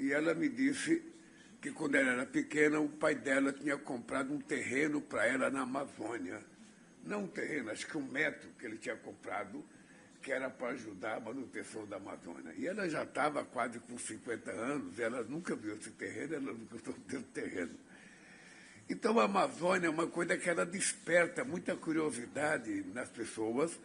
e ela me disse que, quando ela era pequena, o pai dela tinha comprado um terreno para ela na Amazônia. Não um terreno, acho que 1 metro que ele tinha comprado, que era para ajudar a manutenção da Amazônia. E ela já estava quase com 50 anos, ela nunca viu esse terreno, ela nunca viu esse terreno. Então, a Amazônia é uma coisa que ela desperta muita curiosidade nas pessoas.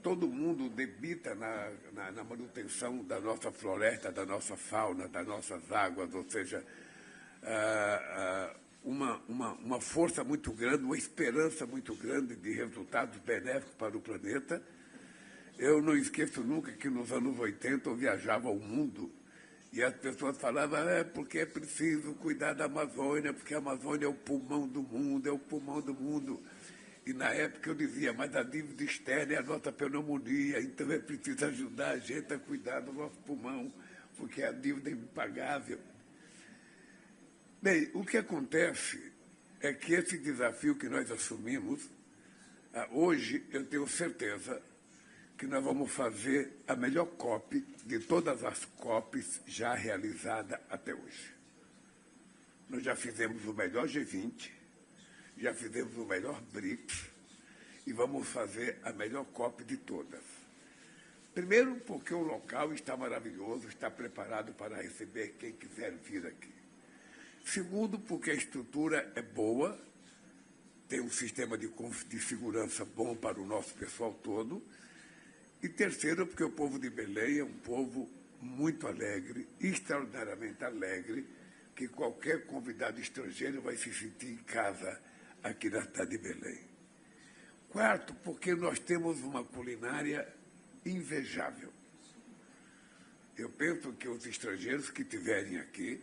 Todo mundo debita na manutenção da nossa floresta, da nossa fauna, das nossas águas, ou seja, uma força muito grande, uma esperança muito grande de resultados benéficos para o planeta. Eu não esqueço nunca que, nos anos 80, eu viajava ao mundo e as pessoas falavam porque é preciso cuidar da Amazônia, porque a Amazônia é o pulmão do mundo, é o pulmão do mundo. E, na época, eu dizia, mas a dívida externa é a nossa pneumonia, então é preciso ajudar a gente a cuidar do nosso pulmão, porque a dívida é impagável. Bem, o que acontece é que esse desafio que nós assumimos, hoje eu tenho certeza que nós vamos fazer a melhor COP de todas as COPs já realizadas até hoje. Nós já fizemos o melhor G20, já fizemos o melhor BRICS e vamos fazer a melhor COP de todas. Primeiro, porque o local está maravilhoso, está preparado para receber quem quiser vir aqui. Segundo, porque a estrutura é boa, tem um sistema de segurança bom para o nosso pessoal todo. E terceiro, porque o povo de Belém é um povo muito alegre, extraordinariamente alegre, que qualquer convidado estrangeiro vai se sentir em casa aqui na cidade de Belém. Quarto, porque nós temos uma culinária invejável. Eu penso que os estrangeiros que estiverem aqui,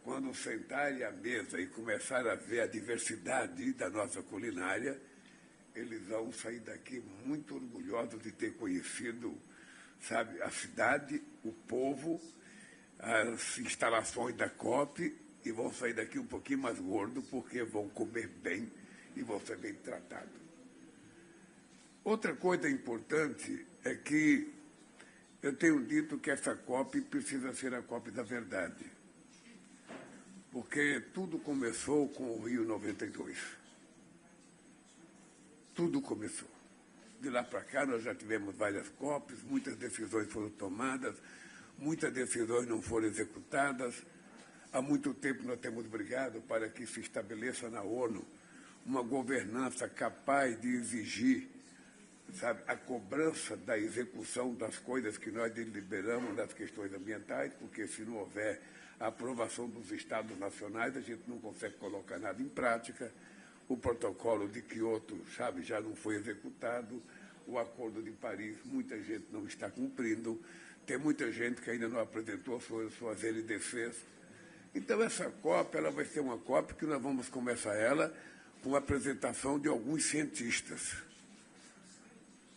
quando sentarem à mesa e começarem a ver a diversidade da nossa culinária, eles vão sair daqui muito orgulhosos de ter conhecido, sabe, a cidade, o povo, as instalações da COP, e vão sair daqui um pouquinho mais gordos, porque vão comer bem e vão ser bem tratados. Outra coisa importante é que eu tenho dito que essa COP precisa ser a COP da verdade, porque tudo começou com o Rio 92. Tudo começou. De lá para cá, nós já tivemos várias COPs, muitas decisões foram tomadas, muitas decisões não foram executadas. Há muito tempo nós temos brigado para que se estabeleça na ONU uma governança capaz de exigir, sabe, a cobrança da execução das coisas que nós deliberamos nas questões ambientais, porque se não houver a aprovação dos Estados nacionais, a gente não consegue colocar nada em prática. O protocolo de Kyoto, sabe, já não foi executado. O Acordo de Paris, muita gente não está cumprindo. Tem muita gente que ainda não apresentou suas LDCs. Então, essa COP ela vai ser uma COP que nós vamos começar ela com a apresentação de alguns cientistas.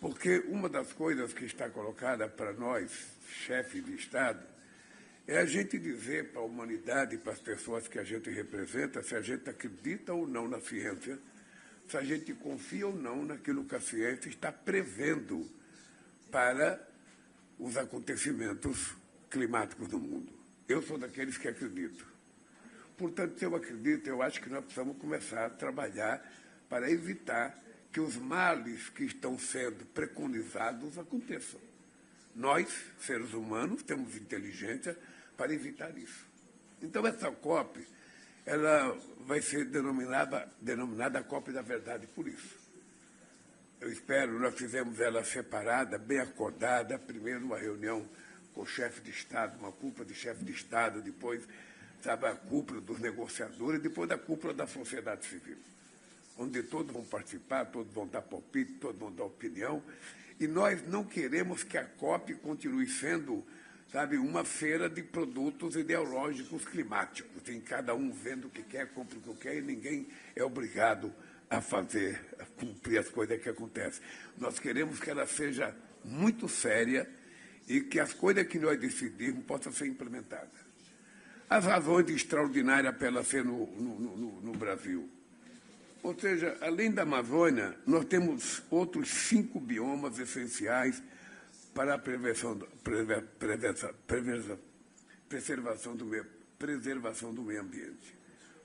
Porque uma das coisas que está colocada para nós, chefes de Estado, é a gente dizer para a humanidade, para as pessoas que a gente representa, se a gente acredita ou não na ciência, se a gente confia ou não naquilo que a ciência está prevendo para os acontecimentos climáticos do mundo. Eu sou daqueles que acreditam. Portanto, se eu acredito, eu acho que nós precisamos começar a trabalhar para evitar que os males que estão sendo preconizados aconteçam. Nós, seres humanos, temos inteligência para evitar isso. Então, essa COP, ela vai ser denominada COP da verdade por isso. Eu espero, nós fizemos ela separada, bem acordada, primeiro uma reunião com o chefe de Estado, uma cúpula de chefe de Estado, depois, sabe, a cúpula dos negociadores, depois a cúpula da sociedade civil, onde todos vão participar, todos vão dar palpite, todos vão dar opinião, e nós não queremos que a COP continue sendo, sabe, uma feira de produtos ideológicos climáticos, em cada um vendo o que quer, compra o que quer, e ninguém é obrigado a fazer, a cumprir as coisas que acontecem. Nós queremos que ela seja muito séria e que as coisas que nós decidimos possam ser implementadas. As razões extraordinárias para ela ser no Brasil. Ou seja, além da Amazônia, nós temos outros 5 biomas essenciais para a preservação do meio ambiente.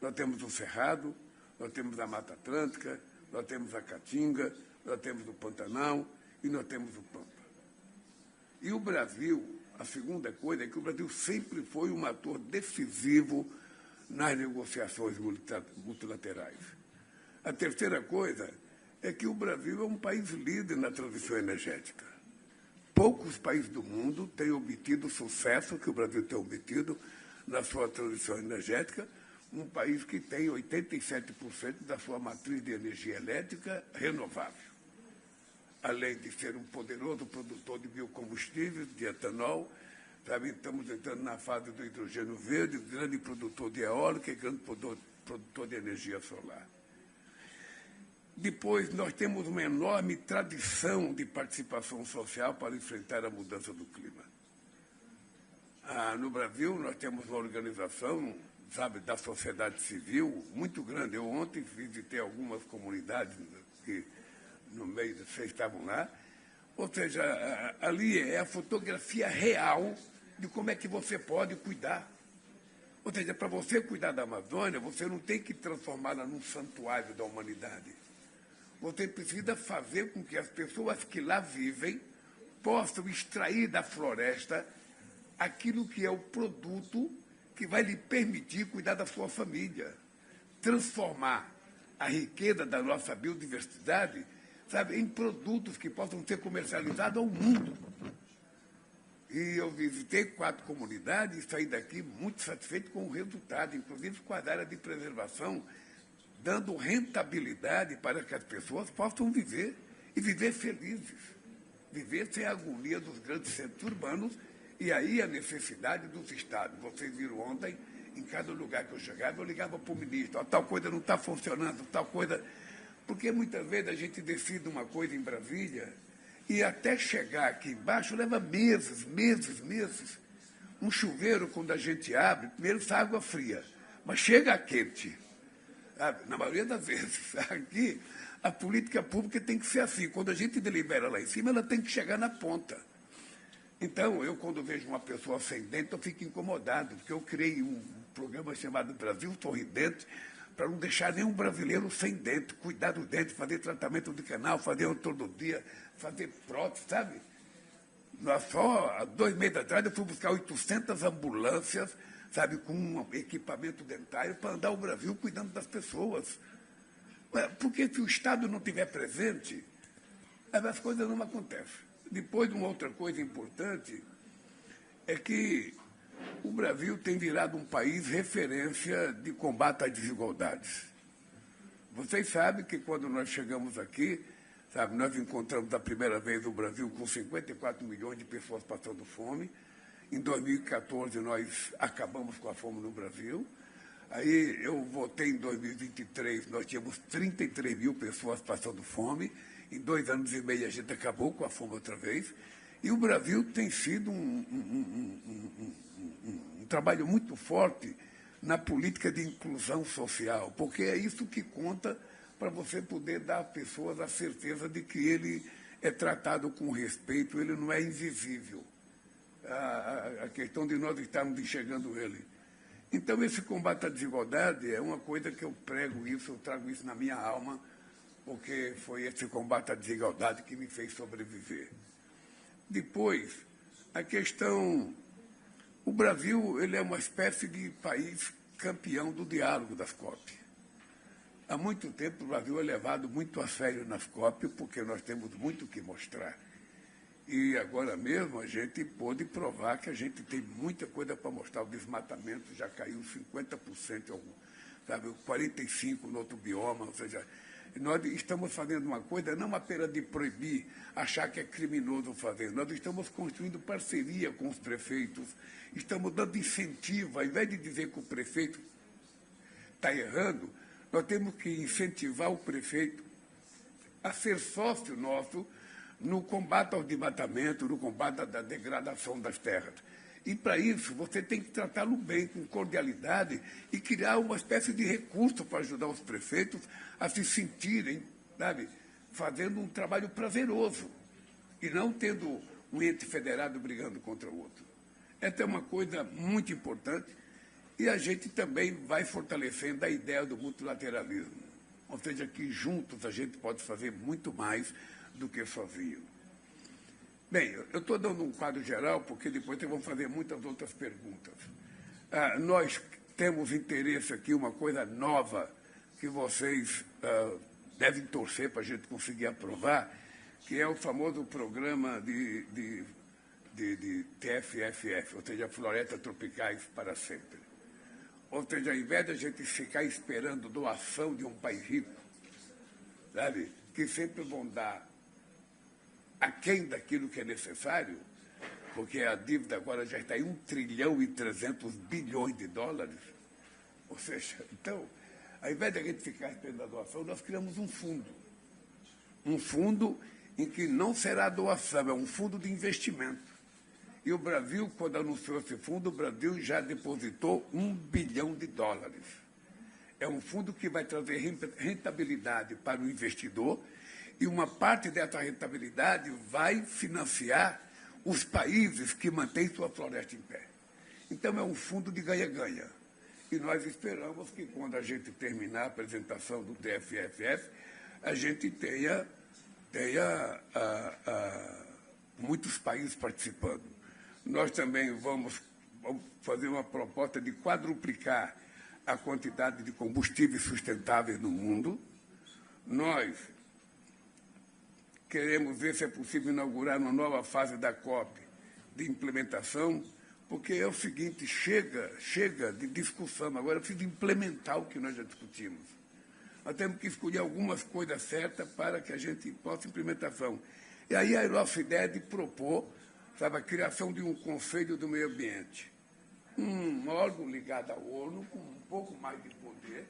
Nós temos o Cerrado, nós temos a Mata Atlântica, nós temos a Caatinga, nós temos o Pantanal e nós temos o Pampa. E o Brasil, a segunda coisa é que o Brasil sempre foi um ator decisivo nas negociações multilaterais. A terceira coisa é que o Brasil é um país líder na transição energética. Poucos países do mundo têm obtido o sucesso que o Brasil tem obtido na sua transição energética, um país que tem 87% da sua matriz de energia elétrica renovável. Além de ser um poderoso produtor de biocombustíveis, de etanol, sabe, estamos entrando na fase do hidrogênio verde, grande produtor de eólica e grande produtor de energia solar. Depois, nós temos uma enorme tradição de participação social para enfrentar a mudança do clima. No Brasil, nós temos uma organização, sabe, da sociedade civil muito grande. Eu ontem visitei algumas comunidades que, no meio, vocês estavam lá. Ou seja, ali é a fotografia real de como é que você pode cuidar. Ou seja, para você cuidar da Amazônia, você não tem que transformá-la num santuário da humanidade. Você precisa fazer com que as pessoas que lá vivem possam extrair da floresta aquilo que é o produto que vai lhe permitir cuidar da sua família, transformar a riqueza da nossa biodiversidade, sabe, em produtos que possam ser comercializados ao mundo. E eu visitei 4 comunidades e saí daqui muito satisfeito com o resultado, inclusive com as áreas de preservação, dando rentabilidade para que as pessoas possam viver e viver felizes, viver sem a agonia dos grandes centros urbanos e aí a necessidade dos estados. Vocês viram ontem, em cada lugar que eu chegava, eu ligava para o ministro, tal coisa não está funcionando, tal coisa... Porque muitas vezes a gente decide uma coisa em Brasília e até chegar aqui embaixo leva meses. Um chuveiro, quando a gente abre, primeiro sai água fria, mas chega quente. Sabe? Na maioria das vezes. Aqui, a política pública tem que ser assim. Quando a gente delibera lá em cima, ela tem que chegar na ponta. Então, eu, quando vejo uma pessoa sem dente, eu fico incomodado, porque eu criei um programa chamado Brasil Sorridente, para não deixar nenhum brasileiro sem dente, cuidar do dente, fazer tratamento de canal, fazer ortodontia, fazer prótese, sabe? Nós só, há 2 meses atrás, eu fui buscar 800 ambulâncias, sabe, com um equipamento dentário para andar o Brasil cuidando das pessoas. Porque se o Estado não estiver presente, as coisas não acontecem. Depois, uma outra coisa importante é que o Brasil tem virado um país referência de combate às desigualdades. Vocês sabem que quando nós chegamos aqui, sabe, nós encontramos a primeira vez o Brasil com 54 milhões de pessoas passando fome. Em 2014, nós acabamos com a fome no Brasil. Aí eu votei em 2023, nós tínhamos 33 mil pessoas passando fome. Em 2 anos e meio a gente acabou com a fome outra vez. E o Brasil tem sido um trabalho muito forte na política de inclusão social, porque é isso que conta para você poder dar às pessoas a certeza de que ele é tratado com respeito, ele não é invisível. A questão de nós estarmos enxergando ele. Então, esse combate à desigualdade é uma coisa que eu prego isso, eu trago isso na minha alma, porque foi esse combate à desigualdade que me fez sobreviver. Depois, a questão... O Brasil, ele é uma espécie de país campeão do diálogo das COP. Há muito tempo, o Brasil é levado muito a sério nas COP, porque nós temos muito o que mostrar. E agora mesmo a gente pôde provar que a gente tem muita coisa para mostrar. O desmatamento já caiu 50%, sabe, 45% no outro bioma, ou seja... Nós estamos fazendo uma coisa não apenas de proibir, achar que é criminoso fazer. Nós estamos construindo parceria com os prefeitos, estamos dando incentivo. Ao invés de dizer que o prefeito está errando, nós temos que incentivar o prefeito a ser sócio nosso no combate ao desmatamento, no combate à degradação das terras. E, para isso, você tem que tratá-lo bem, com cordialidade, e criar uma espécie de recurso para ajudar os prefeitos a se sentirem, sabe, fazendo um trabalho prazeroso, e não tendo um ente federado brigando contra o outro. Essa é uma coisa muito importante e a gente também vai fortalecendo a ideia do multilateralismo. Ou seja, que juntos a gente pode fazer muito mais do que sozinho. Bem, eu estou dando um quadro geral porque depois vamos fazer muitas outras perguntas. Nós temos interesse aqui, uma coisa nova que vocês devem torcer para a gente conseguir aprovar, que é o famoso programa de TFFF, ou seja, Florestas Tropicais para Sempre. Ou seja, ao invés de a gente ficar esperando doação de um país rico, sabe, que sempre vão dar aquém daquilo que é necessário, porque a dívida agora já está em 1 trilhão e 300 bilhões de dólares. Ou seja, então, ao invés de a gente ficar esperando a doação, nós criamos um fundo. Um fundo em que não será doação, é um fundo de investimento. E o Brasil, quando anunciou esse fundo, o Brasil já depositou 1 bilhão de dólares. É um fundo que vai trazer rentabilidade para o investidor e uma parte dessa rentabilidade vai financiar os países que mantêm sua floresta em pé. Então, é um fundo de ganha-ganha. E nós esperamos que, quando a gente terminar a apresentação do TFFF, a gente tenha muitos países participando. Nós também vamos fazer uma proposta de quadruplicar a quantidade de combustíveis sustentáveis no mundo. Nós queremos ver se é possível inaugurar uma nova fase da COP de implementação, porque é o seguinte, chega de discussão, agora precisa implementar o que nós já discutimos. Nós temos que escolher algumas coisas certas para que a gente possa implementação. E aí a nossa ideia é de propor, sabe, a criação de um Conselho do Meio Ambiente, um órgão ligado à ONU, com um pouco mais de poder,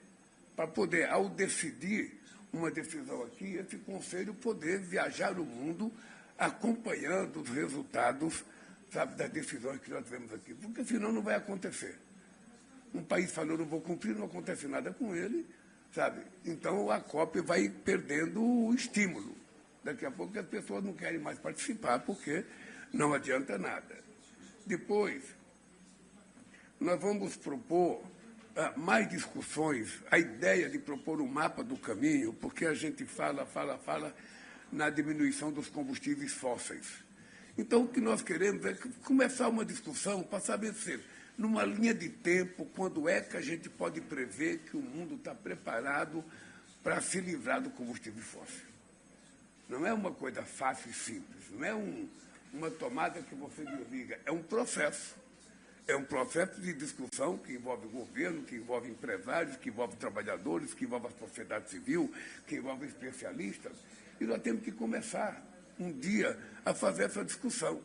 para poder, ao decidir uma decisão aqui, esse Conselho poder viajar o mundo acompanhando os resultados, sabe, das decisões que nós temos aqui, porque senão não vai acontecer. Um país falou, não vou cumprir, não acontece nada com ele, sabe? Então a COP vai perdendo o estímulo. Daqui a pouco as pessoas não querem mais participar, porque não adianta nada. Depois, nós vamos propor mais discussões, a ideia de propor um mapa do caminho, porque a gente fala na diminuição dos combustíveis fósseis. Então, o que nós queremos é começar uma discussão para saber se, numa linha de tempo, quando é que a gente pode prever que o mundo está preparado para se livrar do combustível fóssil. Não é uma coisa fácil e simples, não é uma tomada que você desliga, é um processo. É um processo de discussão que envolve o governo, que envolve empresários, que envolve trabalhadores, que envolve a sociedade civil, que envolve especialistas. E nós temos que começar um dia a fazer essa discussão.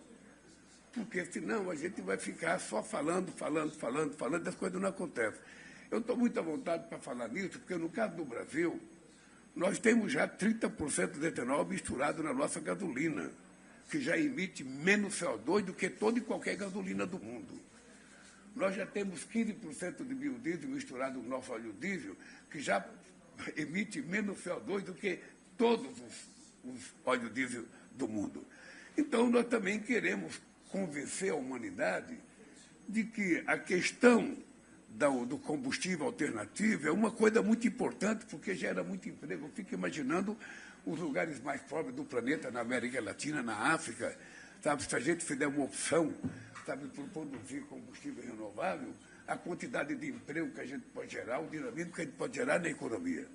Porque senão a gente vai ficar só falando, e as coisas não acontecem. Eu estou muito à vontade para falar nisso, porque no caso do Brasil, nós temos já 30% de etanol misturado na nossa gasolina, que já emite menos CO2 do que toda e qualquer gasolina do mundo. Nós já temos 15% de biodiesel misturado no nosso óleo diesel, que já emite menos CO2 do que todos os óleos diesel do mundo. Então, nós também queremos convencer a humanidade de que a questão do combustível alternativo é uma coisa muito importante, porque gera muito emprego. Eu fico imaginando os lugares mais pobres do planeta, na América Latina, na África, sabe? Se a gente fizer uma opção, sabe, por produzir combustível renovável, a quantidade de emprego que a gente pode gerar, o dinamismo que a gente pode gerar na economia.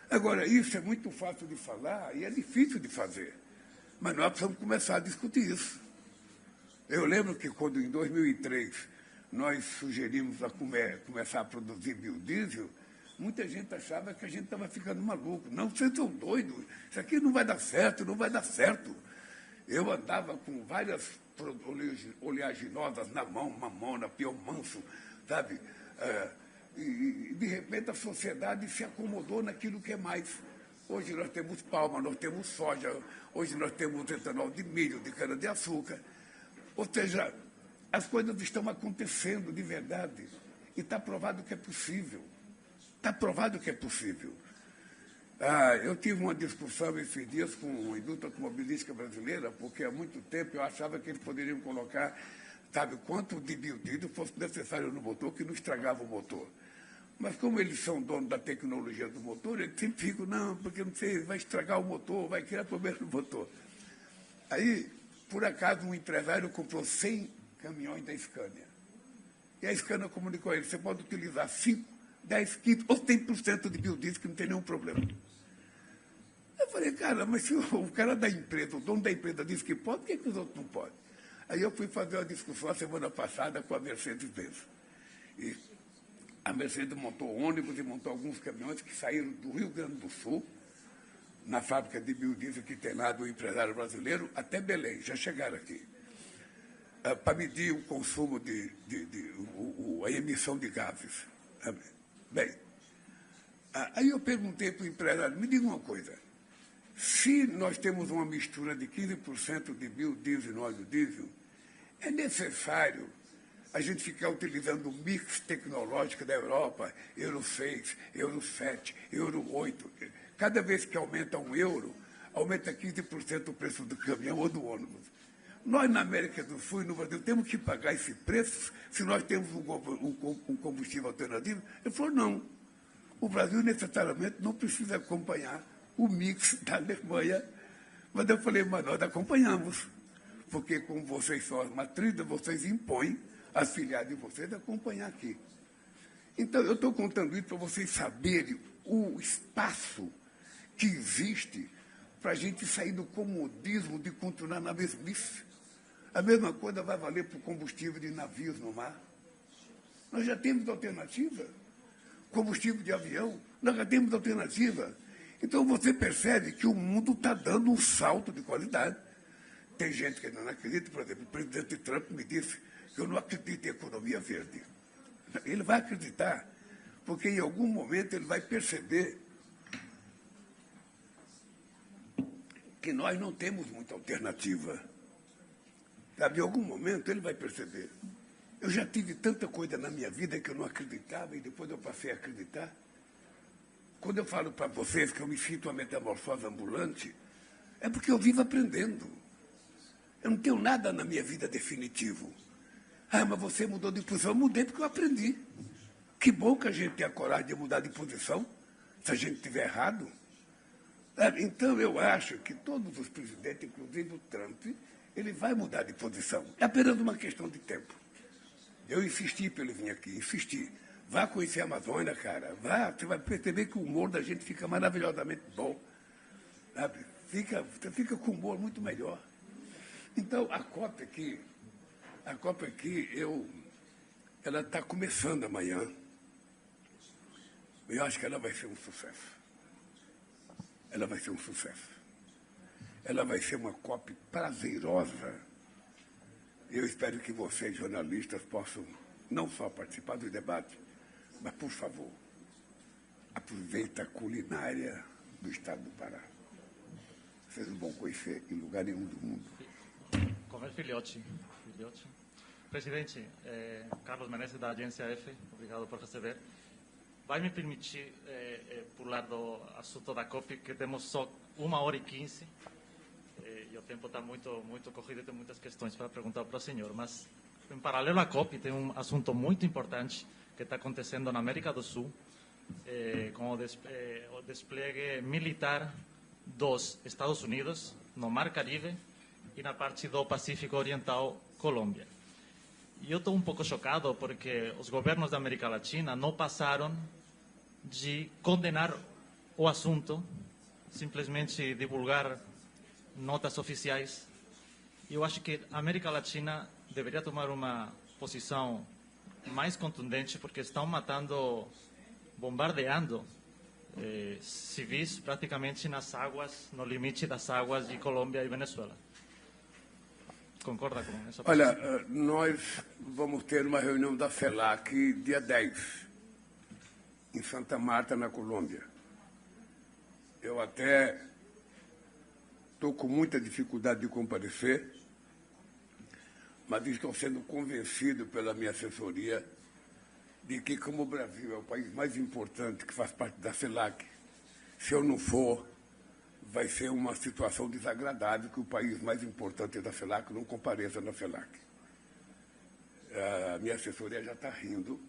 Agora, isso é muito fácil de falar e é difícil de fazer, mas nós precisamos começar a discutir isso. Eu lembro que quando, em 2003, nós sugerimos começar a produzir biodiesel, muita gente achava que a gente estava ficando maluco. Não, vocês estão doidos, isso aqui não vai dar certo, não vai dar certo. Eu andava com várias oleaginosas na mão, mamona, pião manso, sabe? E, de repente, a sociedade se acomodou naquilo que é mais. Hoje nós temos palma, nós temos soja, hoje nós temos etanol de milho, de cana-de-açúcar. Ou seja, as coisas estão acontecendo de verdade. E está provado que é possível. Está provado que é possível. Eu tive uma discussão esses dias com a indústria automobilística brasileira, porque há muito tempo eu achava que eles poderiam colocar sabe, quanto de biodiesel fosse necessário no motor, que não estragava o motor. Mas como eles são donos da tecnologia do motor, eles sempre ficam, não, porque não sei, vai estragar o motor, vai criar problema no motor. Aí, por acaso, um empresário comprou 100 caminhões da Scania. E a Scania comunicou a ele, você pode utilizar 5, 10 quilos ou 100% de biodiesel, que não tem nenhum problema. Eu falei, cara, mas se o cara da empresa, o dono da empresa disse que pode, por que os outros não podem? Aí eu fui fazer uma discussão a semana passada com a Mercedes-Benz. E a Mercedes montou ônibus e montou alguns caminhões que saíram do Rio Grande do Sul, na fábrica de biodiesel que tem lá do empresário brasileiro, até Belém, já chegaram aqui, para medir o consumo a emissão de gases. Bem, aí eu perguntei para o empresário, me diga uma coisa, se nós temos uma mistura de 15% de biodiesel no óleo diesel, é necessário a gente ficar utilizando o mix tecnológico da Europa, Euro 6, Euro 7, Euro 8. Cada vez que aumenta €1, aumenta 15% o preço do caminhão ou do ônibus. Nós, na América do Sul e no Brasil, temos que pagar esse preço se nós temos um combustível alternativo? Ele falou, não. O Brasil necessariamente não precisa acompanhar o mix da Alemanha. Mas eu falei, mas nós acompanhamos. Porque, como vocês são as matrizes, vocês impõem as filiais de vocês a acompanhar aqui. Então, eu estou contando isso para vocês saberem o espaço que existe para a gente sair do comodismo de continuar na mesmice. A mesma coisa vai valer para o combustível de navios no mar. Nós já temos alternativa. Combustível de avião, nós já temos alternativa. Então, você percebe que o mundo está dando um salto de qualidade. Tem gente que não acredita, por exemplo, o presidente Trump me disse que eu não acredito em economia verde. Ele vai acreditar, porque em algum momento ele vai perceber que nós não temos muita alternativa. Sabe, em algum momento ele vai perceber. Eu já tive tanta coisa na minha vida que eu não acreditava e depois eu passei a acreditar. Quando eu falo para vocês que eu me sinto uma metamorfose ambulante, é porque eu vivo aprendendo. Eu não tenho nada na minha vida definitivo. Ah, mas você mudou de posição. Eu mudei porque eu aprendi. Que bom que a gente tenha a coragem de mudar de posição, se a gente estiver errado. Então, eu acho que todos os presidentes, inclusive o Trump, ele vai mudar de posição. É apenas uma questão de tempo. Eu insisti para ele vir aqui, insisti. Vá conhecer a Amazônia, cara. Vá, você vai perceber que o humor da gente fica maravilhosamente bom. Sabe? Você fica com humor muito melhor. Então, a COP aqui, ela está começando amanhã. Eu acho que ela vai ser um sucesso. Ela vai ser um sucesso. Ela vai ser uma COP prazerosa. Eu espero que vocês, jornalistas, possam não só participar do debate, mas, por favor, aproveita a culinária do estado do Pará. Vocês não vão conhecer em lugar nenhum do mundo. Comer filhote. Presidente, Carlos Menezes, da Agência F, obrigado por receber. Vai me permitir pular do assunto da COP, que temos só 1h15, e o tempo está muito corrido e tem muitas questões para perguntar para o senhor. Mas, em paralelo à COP, tem um assunto muito importante que está acontecendo na América do Sul, com o despliegue militar dos Estados Unidos no Mar Caribe e na parte do Pacífico Oriental, Colômbia. E eu estou um pouco chocado porque os governos da América Latina não passaram de condenar o assunto, simplesmente divulgar notas oficiais. E eu acho que a América Latina deveria tomar uma posição mais contundente, porque estão matando, bombardeando civis praticamente nas águas, no limite das águas de Colômbia e Venezuela. Concorda com essa posição? Olha, nós vamos ter uma reunião da CELAC dia 10, em Santa Marta, na Colômbia. Eu até estou com muita dificuldade de comparecer, mas estou sendo convencido pela minha assessoria de que, como o Brasil é o país mais importante que faz parte da CELAC, se eu não for, vai ser uma situação desagradável que o país mais importante da CELAC não compareça na CELAC. A minha assessoria já está rindo,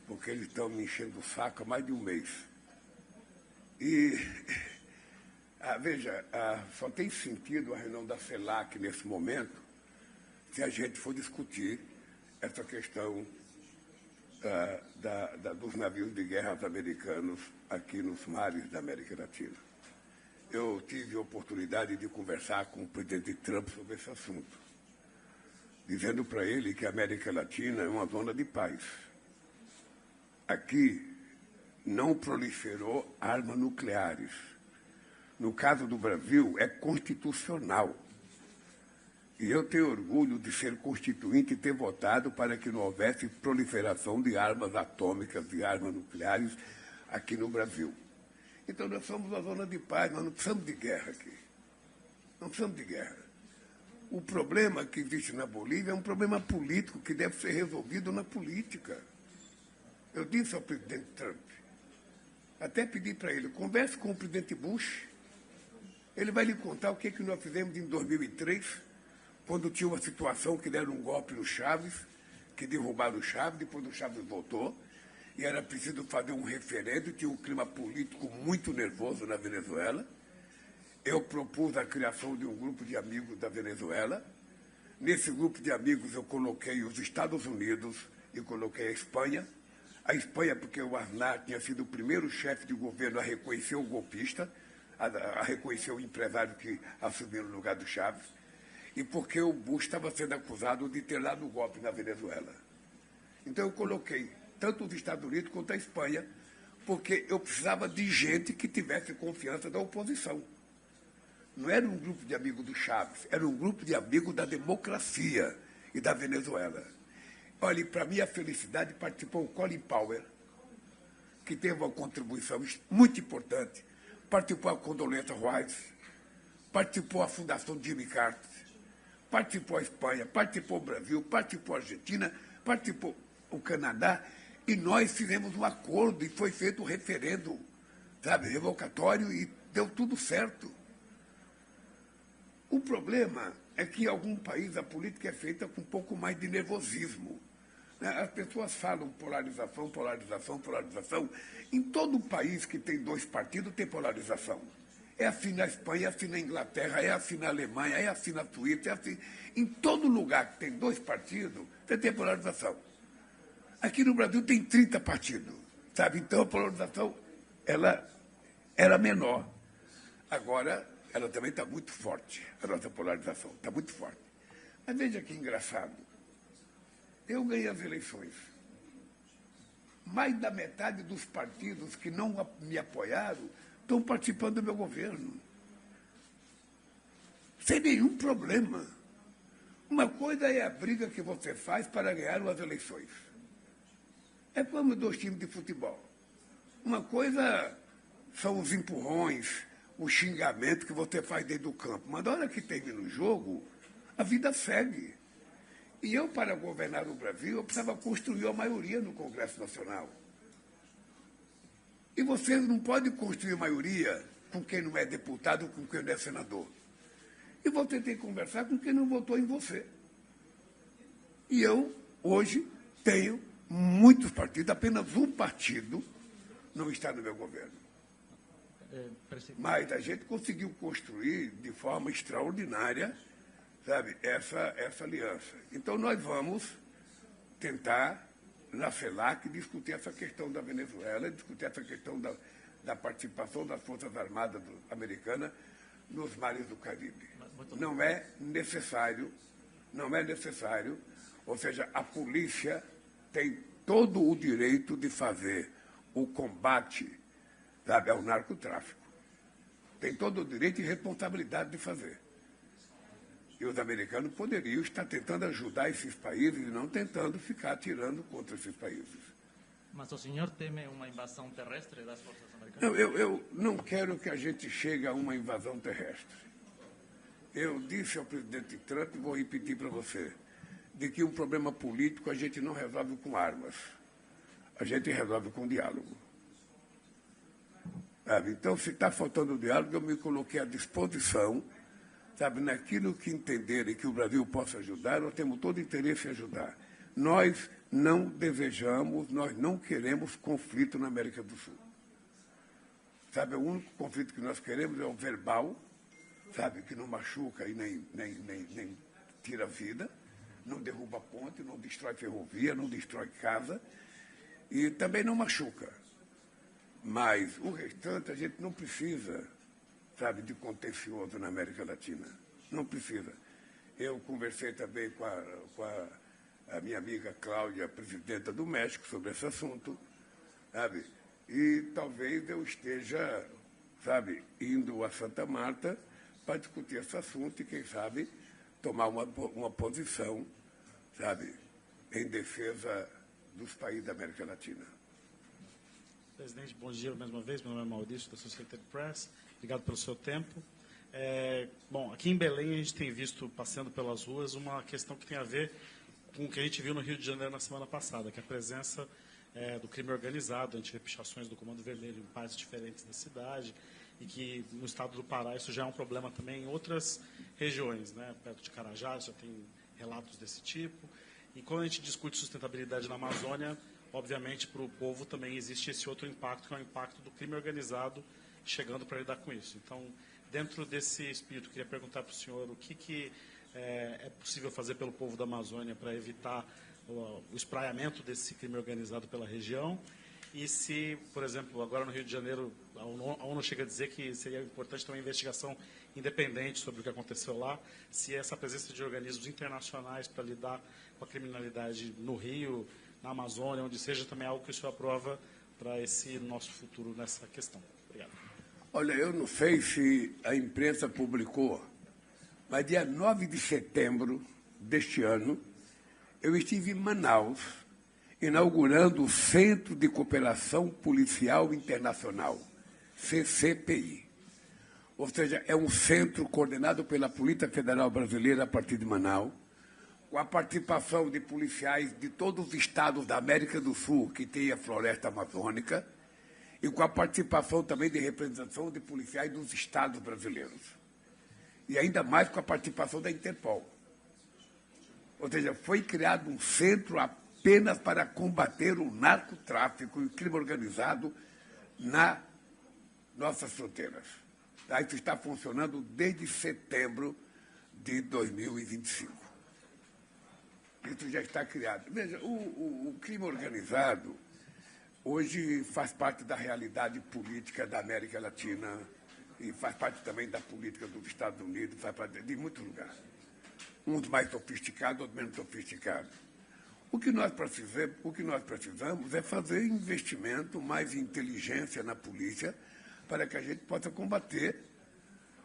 porque eles estão me enchendo o saco há mais de um mês. E, veja, só tem sentido a reunião da CELAC nesse momento se a gente for discutir essa questão dos navios de guerra americanos aqui nos mares da América Latina. Eu tive a oportunidade de conversar com o presidente Trump sobre esse assunto, dizendo para ele que a América Latina é uma zona de paz. Aqui não proliferou armas nucleares. No caso do Brasil, é constitucional. E eu tenho orgulho de ser constituinte e ter votado para que não houvesse proliferação de armas atômicas, de armas nucleares aqui no Brasil. Então, nós somos uma zona de paz, nós não precisamos de guerra aqui. Não precisamos de guerra. O problema que existe na Bolívia é um problema político que deve ser resolvido na política. Eu disse ao presidente Trump, até pedi para ele, converse com o presidente Bush, ele vai lhe contar o que nós fizemos em 2003, quando tinha uma situação que deram um golpe no Chaves, que derrubaram o Chaves, depois o Chaves voltou, e era preciso fazer um referendo, tinha um clima político muito nervoso na Venezuela. Eu propus a criação de um grupo de amigos da Venezuela. Nesse grupo de amigos eu coloquei os Estados Unidos e coloquei a Espanha. A Espanha, porque o Aznar tinha sido o primeiro chefe de governo a reconhecer o golpista, a reconhecer o empresário que assumiu no lugar do Chaves, e porque o Bush estava sendo acusado de ter dado o golpe na Venezuela. Então eu coloquei tanto os Estados Unidos quanto a Espanha, porque eu precisava de gente que tivesse confiança da oposição. Não era um grupo de amigos do Chaves, era um grupo de amigos da democracia e da Venezuela. Olha, para minha felicidade, participou o Colin Powell, que teve uma contribuição muito importante. Participou a Condoleezza Rice, participou a Fundação Jimmy Carter, participou a Espanha, participou o Brasil, participou a Argentina, participou o Canadá, e nós fizemos um acordo e foi feito um referendo, sabe, revocatório, e deu tudo certo. O problema é que em algum país a política é feita com um pouco mais de nervosismo. As pessoas falam polarização, polarização, polarização. Em todo país que tem dois partidos tem polarização. É assim na Espanha, é assim na Inglaterra, é assim na Alemanha, é assim na Suíça, é assim. Em todo lugar que tem dois partidos, você tem polarização. Aqui no Brasil tem 30 partidos, sabe? Então a polarização, ela era menor. Agora, ela também está muito forte, a nossa polarização, está muito forte. Mas veja que engraçado. Eu ganhei as eleições. Mais da metade dos partidos que não me apoiaram estão participando do meu governo. Sem nenhum problema. Uma coisa é a briga que você faz para ganhar as eleições. É como 2 times de futebol. Uma coisa são os empurrões, o xingamento que você faz dentro do campo. Mas na hora que termina o jogo, a vida segue. E eu, para governar o Brasil, eu precisava construir a maioria no Congresso Nacional. E você não pode construir maioria com quem não é deputado, com quem não é senador. E você tem que conversar com quem não votou em você. E eu, hoje, tenho muitos partidos, apenas um partido não está no meu governo. Mas a gente conseguiu construir de forma extraordinária, sabe, essa aliança. Então, nós vamos tentar, na CELAC, discutir essa questão da Venezuela, discutir essa questão da participação das Forças Armadas americanas nos mares do Caribe. Não é necessário, ou seja, a polícia tem todo o direito de fazer o combate, sabe, ao narcotráfico. Tem todo o direito e responsabilidade de fazer. E os americanos poderiam estar tentando ajudar esses países e não tentando ficar atirando contra esses países. Mas o senhor teme uma invasão terrestre das forças americanas? Não, eu não quero que a gente chegue a uma invasão terrestre. Eu disse ao presidente Trump, e vou repetir para você, de que um problema político a gente não resolve com armas. A gente resolve com diálogo. Sabe? Então, se está faltando diálogo, eu me coloquei à disposição, sabe, naquilo que entenderem que o Brasil possa ajudar, nós temos todo interesse em ajudar. Nós não desejamos, nós não queremos conflito na América do Sul. Sabe, o único conflito que nós queremos é o verbal, sabe, que não machuca e nem tira a vida, não derruba ponte, não destrói ferrovia, não destrói casa e também não machuca. Mas o restante a gente não precisa, sabe, de contencioso na América Latina. Não precisa. Eu conversei também com a minha amiga Cláudia, presidenta do México, sobre esse assunto, sabe? E talvez eu esteja, sabe, indo a Santa Marta para discutir esse assunto e, quem sabe, tomar uma posição, sabe, em defesa dos países da América Latina. Presidente, bom dia mais uma vez. Meu nome é Maurício, da Associated Press. Obrigado pelo seu tempo. Bom, aqui em Belém a gente tem visto, passeando pelas ruas, uma questão que tem a ver com o que a gente viu no Rio de Janeiro na semana passada, que é a presença do crime organizado, antirrepichações do Comando Vermelho em partes diferentes da cidade, e que no estado do Pará isso já é um problema também em outras regiões, né? Perto de Carajás já tem relatos desse tipo. E quando a gente discute sustentabilidade na Amazônia, obviamente, para o povo também existe esse outro impacto, que é o impacto do crime organizado chegando para lidar com isso. Então, dentro desse espírito, queria perguntar para o senhor o que é possível fazer pelo povo da Amazônia para evitar o espraiamento desse crime organizado pela região e se, por exemplo, agora no Rio de Janeiro, a ONU chega a dizer que seria importante ter uma investigação independente sobre o que aconteceu lá, se essa presença de organismos internacionais para lidar com a criminalidade no Rio, na Amazônia, onde seja, também é algo que o senhor aprova para esse nosso futuro nessa questão. Obrigado. Olha, eu não sei se a imprensa publicou, mas dia 9 de setembro deste ano, eu estive em Manaus, inaugurando o Centro de Cooperação Policial Internacional, CCPI. Ou seja, é um centro coordenado pela Polícia Federal Brasileira a partir de Manaus, com a participação de policiais de todos os estados da América do Sul que tem a floresta amazônica e com a participação também de representação de policiais dos estados brasileiros. E ainda mais com a participação da Interpol. Ou seja, foi criado um centro apenas para combater o narcotráfico e o crime organizado nas nossas fronteiras. Isso está funcionando desde setembro de 2025. Isso já está criado. Veja, o crime organizado hoje faz parte da realidade política da América Latina e faz parte também da política dos Estados Unidos, faz parte de muitos lugares. Uns mais sofisticados, outros menos sofisticados. O que nós precisamos é fazer investimento, mais inteligência na polícia, para que a gente possa combater.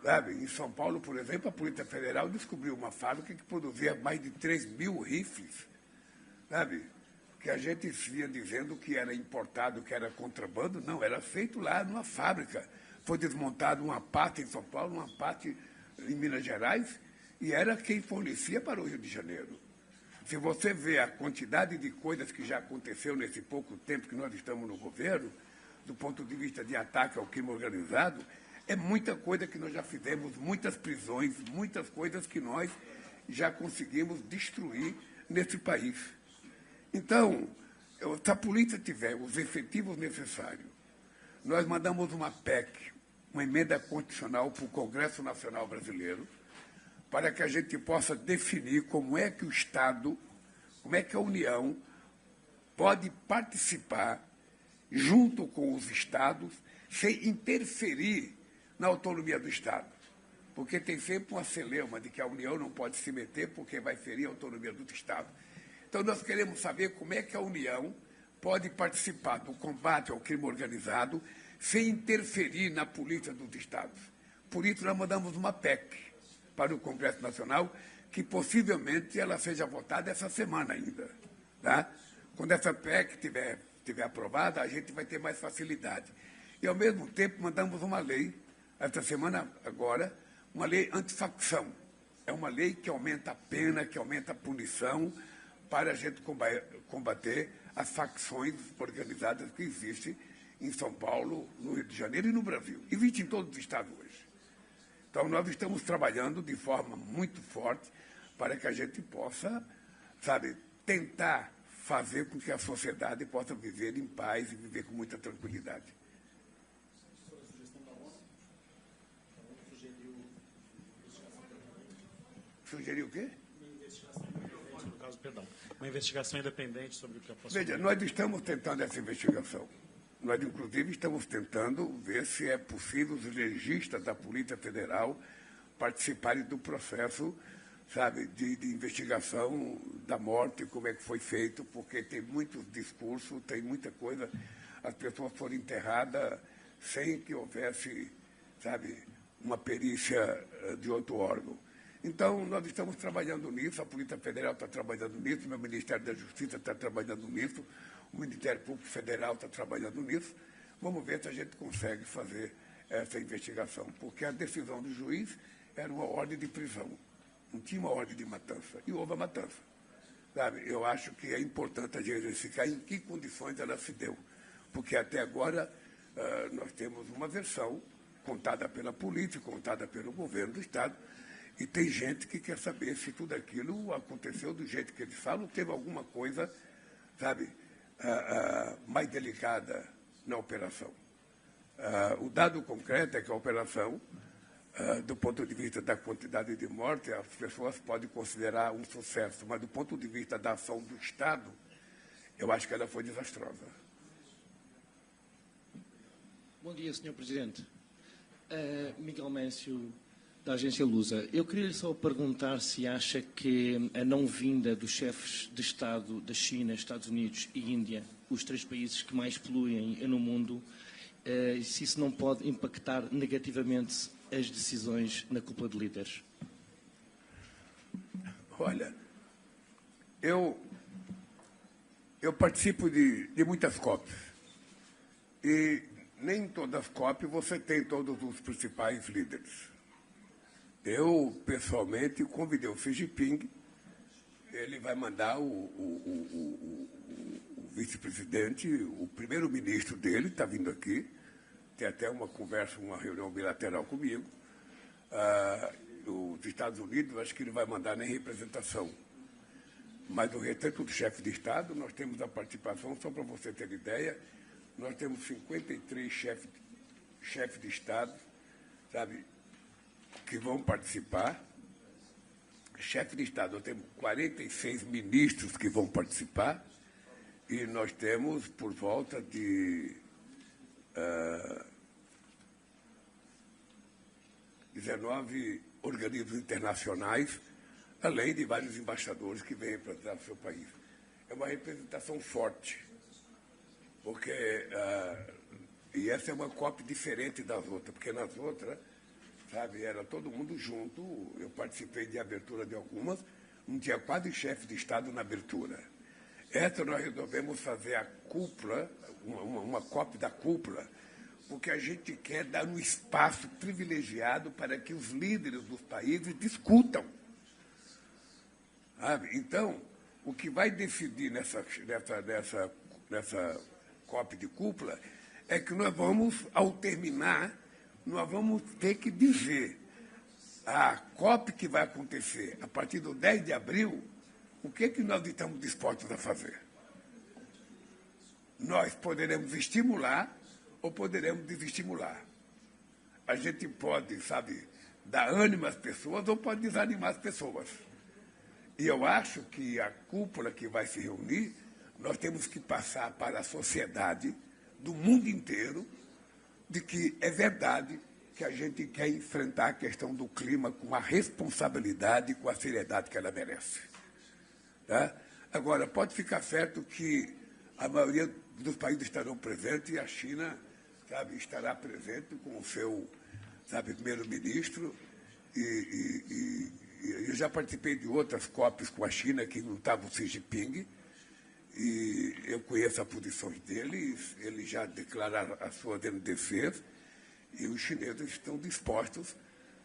Sabe? Em São Paulo, por exemplo, a Polícia Federal descobriu uma fábrica que produzia mais de 3.000 rifles, sabe? Que a gente vinha dizendo que era importado, que era contrabando. Não, era feito lá numa fábrica. Foi desmontada uma parte em São Paulo, uma parte em Minas Gerais, e era quem fornecia para o Rio de Janeiro. Se você vê a quantidade de coisas que já aconteceu nesse pouco tempo que nós estamos no governo, do ponto de vista de ataque ao crime organizado, é muita coisa que nós já fizemos, muitas prisões, muitas coisas que nós já conseguimos destruir nesse país. Então, se a polícia tiver os efetivos necessários, nós mandamos uma PEC, uma emenda constitucional para o Congresso Nacional Brasileiro, para que a gente possa definir como é que o Estado, como é que a União pode participar junto com os Estados, sem interferir na autonomia do Estado. Porque tem sempre uma celeuma de que a União não pode se meter porque vai ferir a autonomia do Estado. Então, nós queremos saber como é que a União pode participar do combate ao crime organizado sem interferir na política dos Estados. Por isso, nós mandamos uma PEC para o Congresso Nacional, que possivelmente ela seja votada essa semana ainda. Tá? Quando essa PEC estiver aprovada, a gente vai ter mais facilidade. E, ao mesmo tempo, mandamos uma lei, esta semana agora, uma lei antifacção. É uma lei que aumenta a pena, que aumenta a punição para a gente combater as facções organizadas que existem em São Paulo, no Rio de Janeiro e no Brasil. Existem em todos os estados hoje. Então, nós estamos trabalhando de forma muito forte para que a gente possa, sabe, tentar fazer com que a sociedade possa viver em paz e viver com muita tranquilidade. Sugeriu o quê? Uma investigação independente sobre o que é possível. Veja, nós estamos tentando essa investigação. Nós, inclusive, estamos tentando ver se é possível os legistas da Polícia Federal participarem do processo, sabe, de investigação da morte, como é que foi feito, porque tem muitos discursos, tem muita coisa. As pessoas foram enterradas sem que houvesse, sabe, uma perícia de outro órgão. Então, nós estamos trabalhando nisso, a Polícia Federal está trabalhando nisso, o meu Ministério da Justiça está trabalhando nisso, o Ministério Público Federal está trabalhando nisso. Vamos ver se a gente consegue fazer essa investigação, porque a decisão do juiz era uma ordem de prisão, não tinha uma ordem de matança, e houve a matança. Sabe? Eu acho que é importante a gente verificar em que condições ela se deu, porque até agora nós temos uma versão contada pela polícia, contada pelo governo do Estado, e tem gente que quer saber se tudo aquilo aconteceu do jeito que eles falam, teve alguma coisa, sabe, mais delicada na operação. O dado concreto é que a operação, do ponto de vista da quantidade de mortes, as pessoas podem considerar um sucesso, mas do ponto de vista da ação do Estado, eu acho que ela foi desastrosa. Bom dia, Sr. Presidente. Miguel Méncio, da agência Lusa. Eu queria só perguntar se acha que a não vinda dos chefes de Estado da China, Estados Unidos e Índia, os 3 países que mais poluem no mundo, se isso não pode impactar negativamente as decisões na cúpula de líderes. Olha, eu participo de muitas COPs. E nem em todas as COPs você tem todos os principais líderes. Eu, pessoalmente, convidei o Xi Jinping, ele vai mandar o vice-presidente, o primeiro-ministro dele está vindo aqui, tem até uma conversa, uma reunião bilateral comigo. Os Estados Unidos, acho que ele vai mandar nem representação. Mas o restante do chefe de Estado, nós temos a participação, só para você ter ideia, nós temos 53 chefes de Estado, sabe, que vão participar. Chefe de Estado, nós temos 46 ministros que vão participar e nós temos por volta de 19 organismos internacionais, além de vários embaixadores que vêm representar o seu país. É uma representação forte, porque e essa é uma COP diferente das outras, porque nas outras, sabe, era todo mundo junto. Eu participei de abertura de algumas, não tinha quase chefe de Estado na abertura. Essa nós resolvemos fazer a cúpula, uma COP da cúpula, porque a gente quer dar um espaço privilegiado para que os líderes dos países discutam. Sabe? Então, o que vai decidir nessa COP de cúpula é que nós vamos, ao terminar, nós vamos ter que dizer a COP que vai acontecer a partir do 10 de abril, o que nós estamos dispostos a fazer. Nós poderemos estimular ou poderemos desestimular. A gente pode, sabe, dar ânimo às pessoas ou pode desanimar as pessoas. E eu acho que a cúpula que vai se reunir, nós temos que passar para a sociedade do mundo inteiro de que é verdade que a gente quer enfrentar a questão do clima com a responsabilidade e com a seriedade que ela merece. Tá? Agora, pode ficar certo que a maioria dos países estarão presentes e a China, sabe, estará presente com o seu, sabe, primeiro-ministro. E eu já participei de outras COPs com a China que não estava o Xi Jinping, e eu conheço as posições dele, ele já declararam a sua defesa, e os chineses estão dispostos,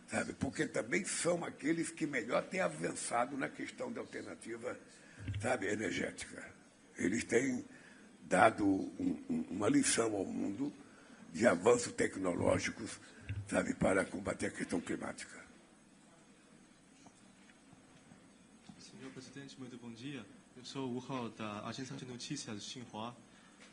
sabe, porque também são aqueles que melhor têm avançado na questão da alternativa, sabe, energética. Eles têm dado uma lição ao mundo de avanços tecnológicos, sabe, para combater a questão climática. Senhor presidente, muito bom dia. Eu sou o Wu da Agência de Notícias Xinhua.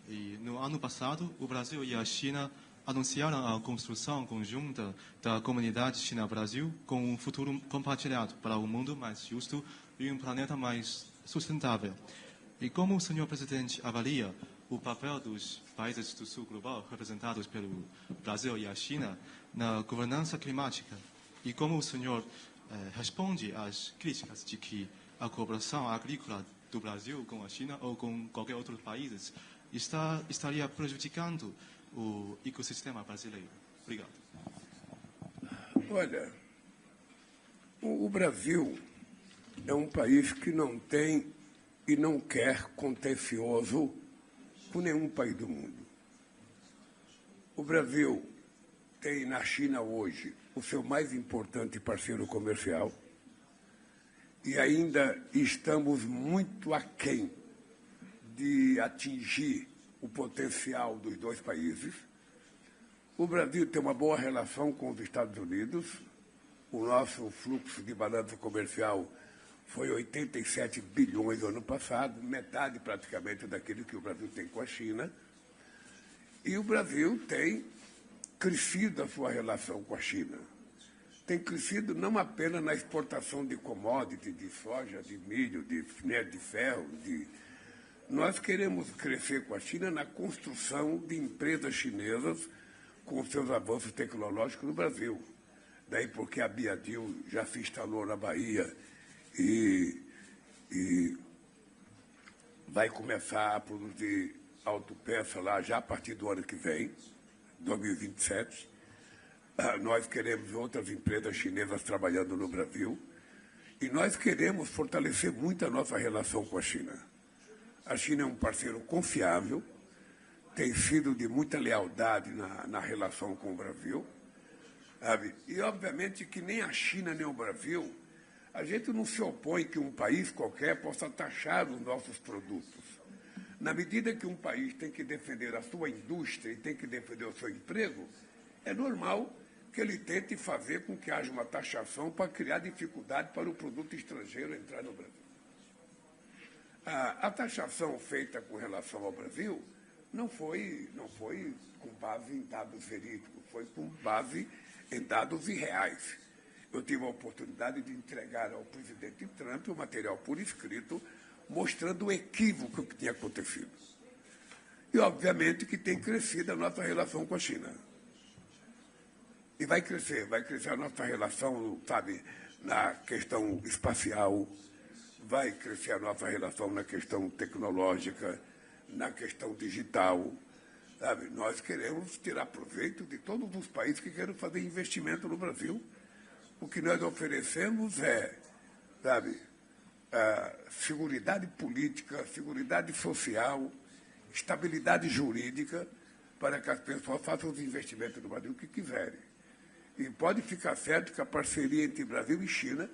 E no ano passado, o Brasil e a China anunciaram a construção conjunta da comunidade China-Brasil com um futuro compartilhado para um mundo mais justo e um planeta mais sustentável. E como o senhor presidente avalia o papel dos países do sul global representados pelo Brasil e a China na governança climática? E como o senhor responde às críticas de que a cooperação agrícola do Brasil com a China ou com qualquer outro país estaria prejudicando o ecossistema brasileiro? Obrigado. Olha, o Brasil é um país que não tem e não quer contencioso com nenhum país do mundo. O Brasil tem na China hoje o seu mais importante parceiro comercial e ainda estamos muito aquém de atingir o potencial dos dois países. O Brasil tem uma boa relação com os Estados Unidos. O nosso fluxo de balança comercial foi 87 bilhões no ano passado, metade praticamente daquilo que o Brasil tem com a China. E o Brasil tem crescido a sua relação com a China. Tem crescido não apenas na exportação de commodities, de soja, de milho, de minério de ferro. Nós queremos crescer com a China na construção de empresas chinesas com seus avanços tecnológicos no Brasil. Daí porque a Biadil já se instalou na Bahia e vai começar a produzir autopeça lá já a partir do ano que vem, 2027. Nós queremos outras empresas chinesas trabalhando no Brasil e nós queremos fortalecer muito a nossa relação com a China. A China é um parceiro confiável, tem sido de muita lealdade na relação com o Brasil, sabe? E, obviamente, que nem a China nem o Brasil, a gente não se opõe que um país qualquer possa taxar os nossos produtos. Na medida que um país tem que defender a sua indústria e tem que defender o seu emprego, é normal que ele tente fazer com que haja uma taxação para criar dificuldade para o produto estrangeiro entrar no Brasil. A taxação feita com relação ao Brasil não foi com base em dados verídicos, foi com base em dados irreais. Eu tive a oportunidade de entregar ao presidente Trump o material por escrito, mostrando o equívoco que tinha acontecido. E, obviamente, que tem crescido a nossa relação com a China. E vai crescer a nossa relação, sabe, na questão espacial, vai crescer a nossa relação na questão tecnológica, na questão digital. Sabe? Nós queremos tirar proveito de todos os países que querem fazer investimento no Brasil. O que nós oferecemos é, sabe, seguridade política, seguridade social, estabilidade jurídica, para que as pessoas façam os investimentos no Brasil que quiserem. E pode ficar certo que a parceria entre Brasil e China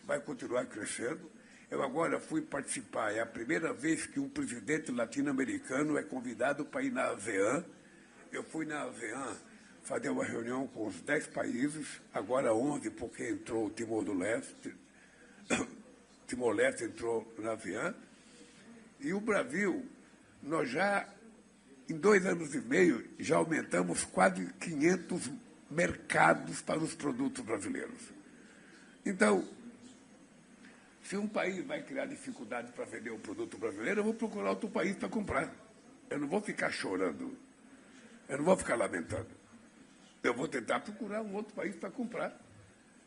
vai continuar crescendo. Eu agora fui participar, é a primeira vez que um presidente latino-americano é convidado para ir na ASEAN. Eu fui na ASEAN fazer uma reunião com os 10 países, agora 11, porque entrou o Timor-Leste. Timor-Leste entrou na ASEAN. E o Brasil, nós já, em 2 anos e meio, já aumentamos quase 500 mercados para os produtos brasileiros. Então, se um país vai criar dificuldade para vender o produto brasileiro, eu vou procurar outro país para comprar. Eu não vou ficar chorando. Eu não vou ficar lamentando. Eu vou tentar procurar um outro país para comprar.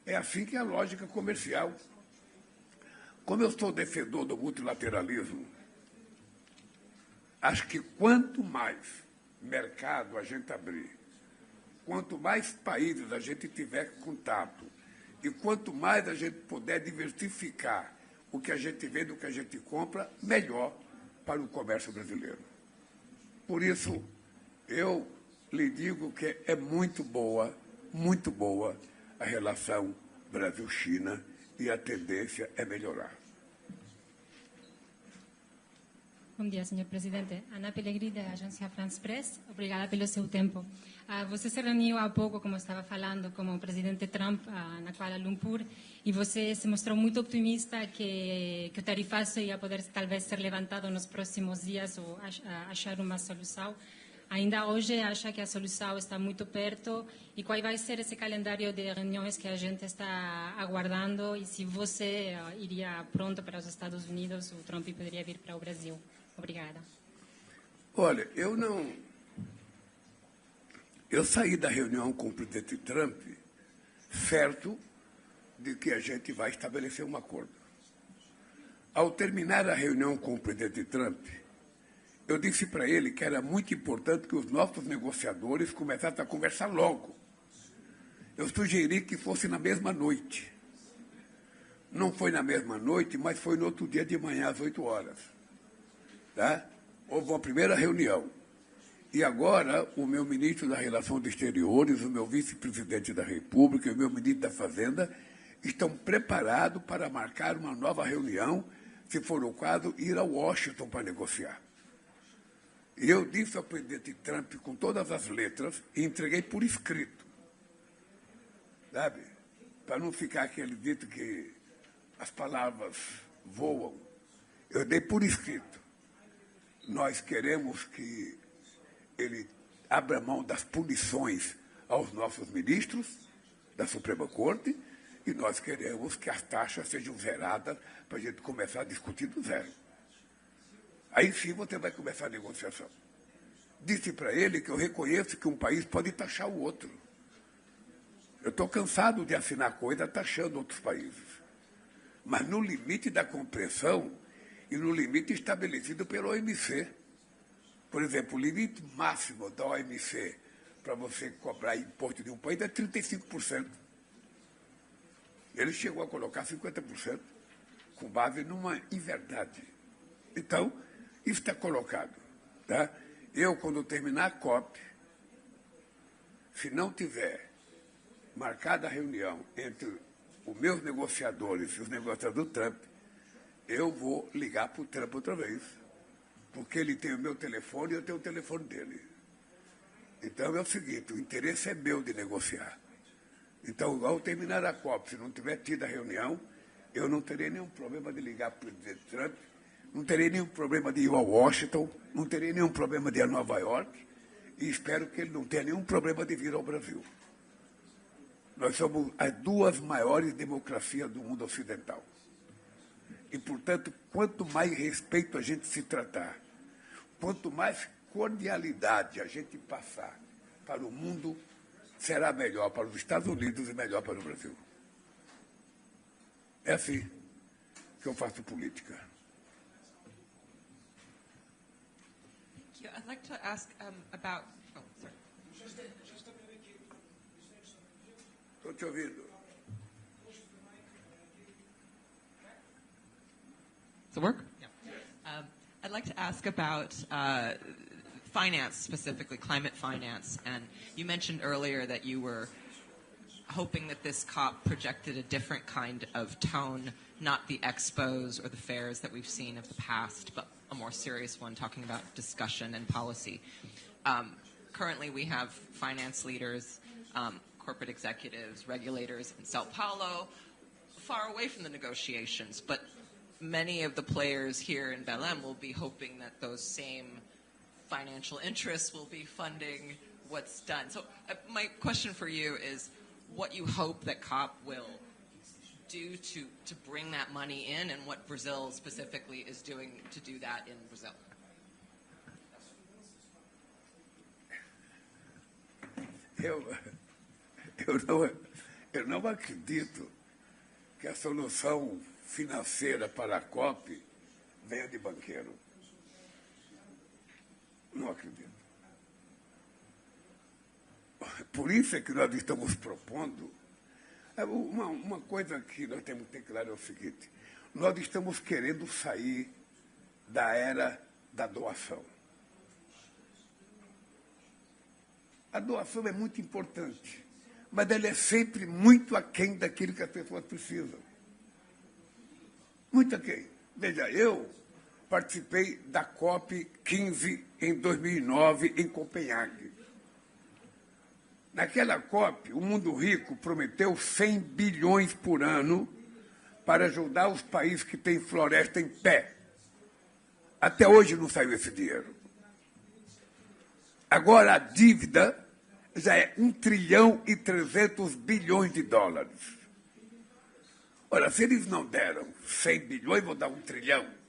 É assim que é a lógica comercial. Como eu sou defensor do multilateralismo, acho que quanto mais mercado a gente abrir, quanto mais países a gente tiver contato, e quanto mais a gente puder diversificar o que a gente vende, o que a gente compra, melhor para o comércio brasileiro. Por isso, eu lhe digo que é muito boa a relação Brasil-China e a tendência é melhorar. Bom dia, Sr. Presidente. Ana Pellegrini, da agência France Press. Obrigada pelo seu tempo. Você se reuniu há pouco, como estava falando, com o presidente Trump na Kuala Lumpur, e você se mostrou muito optimista que o tarifaço ia poder talvez ser levantado nos próximos dias ou achar uma solução. Ainda hoje acha que a solução está muito perto, e qual vai ser esse calendário de reuniões que a gente está aguardando, e se você iria pronto para os Estados Unidos, o Trump poderia vir para o Brasil? Obrigada. Olha, eu saí da reunião com o presidente Trump certo de que a gente vai estabelecer um acordo. Ao terminar a reunião com o presidente Trump, eu disse para ele que era muito importante que os nossos negociadores começassem a conversar logo. Eu sugeri que fosse na mesma noite. Não foi na mesma noite, mas foi no outro dia de manhã, às 8 horas. Tá? Houve uma primeira reunião. E agora, o meu ministro das Relações Exteriores, o meu vice-presidente da República e o meu ministro da Fazenda estão preparados para marcar uma nova reunião, se for o caso, ir a Washington para negociar. E eu disse ao presidente Trump, com todas as letras, e entreguei por escrito, sabe? Para não ficar aquele dito que as palavras voam. Eu dei por escrito. Nós queremos que ele abra mão das punições aos nossos ministros da Suprema Corte, e nós queremos que as taxas sejam zeradas para a gente começar a discutir do zero. Aí sim você vai começar a negociação. Disse para ele que eu reconheço que um país pode taxar o outro. Eu estou cansado de assinar coisa taxando outros países. Mas no limite da compreensão e no limite estabelecido pela OMC. Por exemplo, o limite máximo da OMC para você cobrar imposto de um país é 35%. Ele chegou a colocar 50%, com base numa inverdade. Então, isso está colocado. Tá? Eu, quando terminar a COP, se não tiver marcada a reunião entre os meus negociadores e os negociadores do Trump, eu vou ligar para o Trump outra vez. Porque ele tem o meu telefone e eu tenho o telefone dele. Então é o seguinte, o interesse é meu de negociar. Então, ao terminar a COP, se não tiver tido a reunião, eu não terei nenhum problema de ligar para o presidente Trump, não terei nenhum problema de ir a Washington, não terei nenhum problema de ir a Nova York, e espero que ele não tenha nenhum problema de vir ao Brasil. Nós somos as duas maiores democracias do mundo ocidental. E, portanto, quanto mais respeito a gente se tratar, quanto mais cordialidade a gente passar para o mundo, será melhor para os Estados Unidos e melhor para o Brasil. É assim que eu faço política. I'd like to ask about... Oh, sorry. Estou te ouvindo. Does it work? Yeah. I'd like to ask about finance, specifically climate finance. And you mentioned earlier that you were hoping that this COP projected a different kind of tone, not the expos or the fairs that we've seen of the past, but a more serious one, talking about discussion and policy. Currently, we have finance leaders, corporate executives, regulators in Sao Paulo, far away from the negotiations, but many of the players here in Belém will be hoping that those same financial interests will be funding what's done. So my question for you is what you hope that COP will do to bring that money in, and what Brazil specifically is doing to do that in Brazil. Eu não acredito que a solução financeira para a COP venha de banqueiro. Não acredito. Por isso é que nós estamos propondo. Uma coisa que nós temos que ter claro é o seguinte: nós estamos querendo sair da era da doação. A doação é muito importante, mas ela é sempre muito aquém daquilo que as pessoas precisam. Muito aquém. Veja, eu participei da COP15 em 2009, em Copenhague. Naquela COP, o mundo rico prometeu 100 bilhões por ano para ajudar os países que têm floresta em pé. Até hoje não saiu esse dinheiro. Agora a dívida já é 1 trilhão e 300 bilhões de dólares. Ora, se eles não deram 100 bilhões, vão dar 1 trilhão.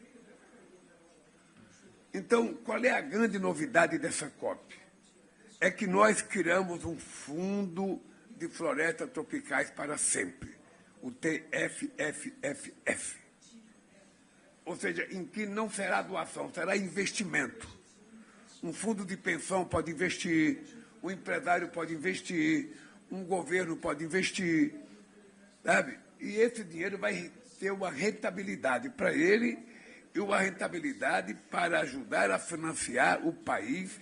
Então, qual é a grande novidade dessa COP? É que nós criamos um fundo de florestas tropicais para sempre, o TFFFF. Ou seja, em que não será doação, será investimento. Um fundo de pensão pode investir, um empresário pode investir, um governo pode investir, sabe? E esse dinheiro vai ter uma rentabilidade para ele e uma rentabilidade para ajudar a financiar o país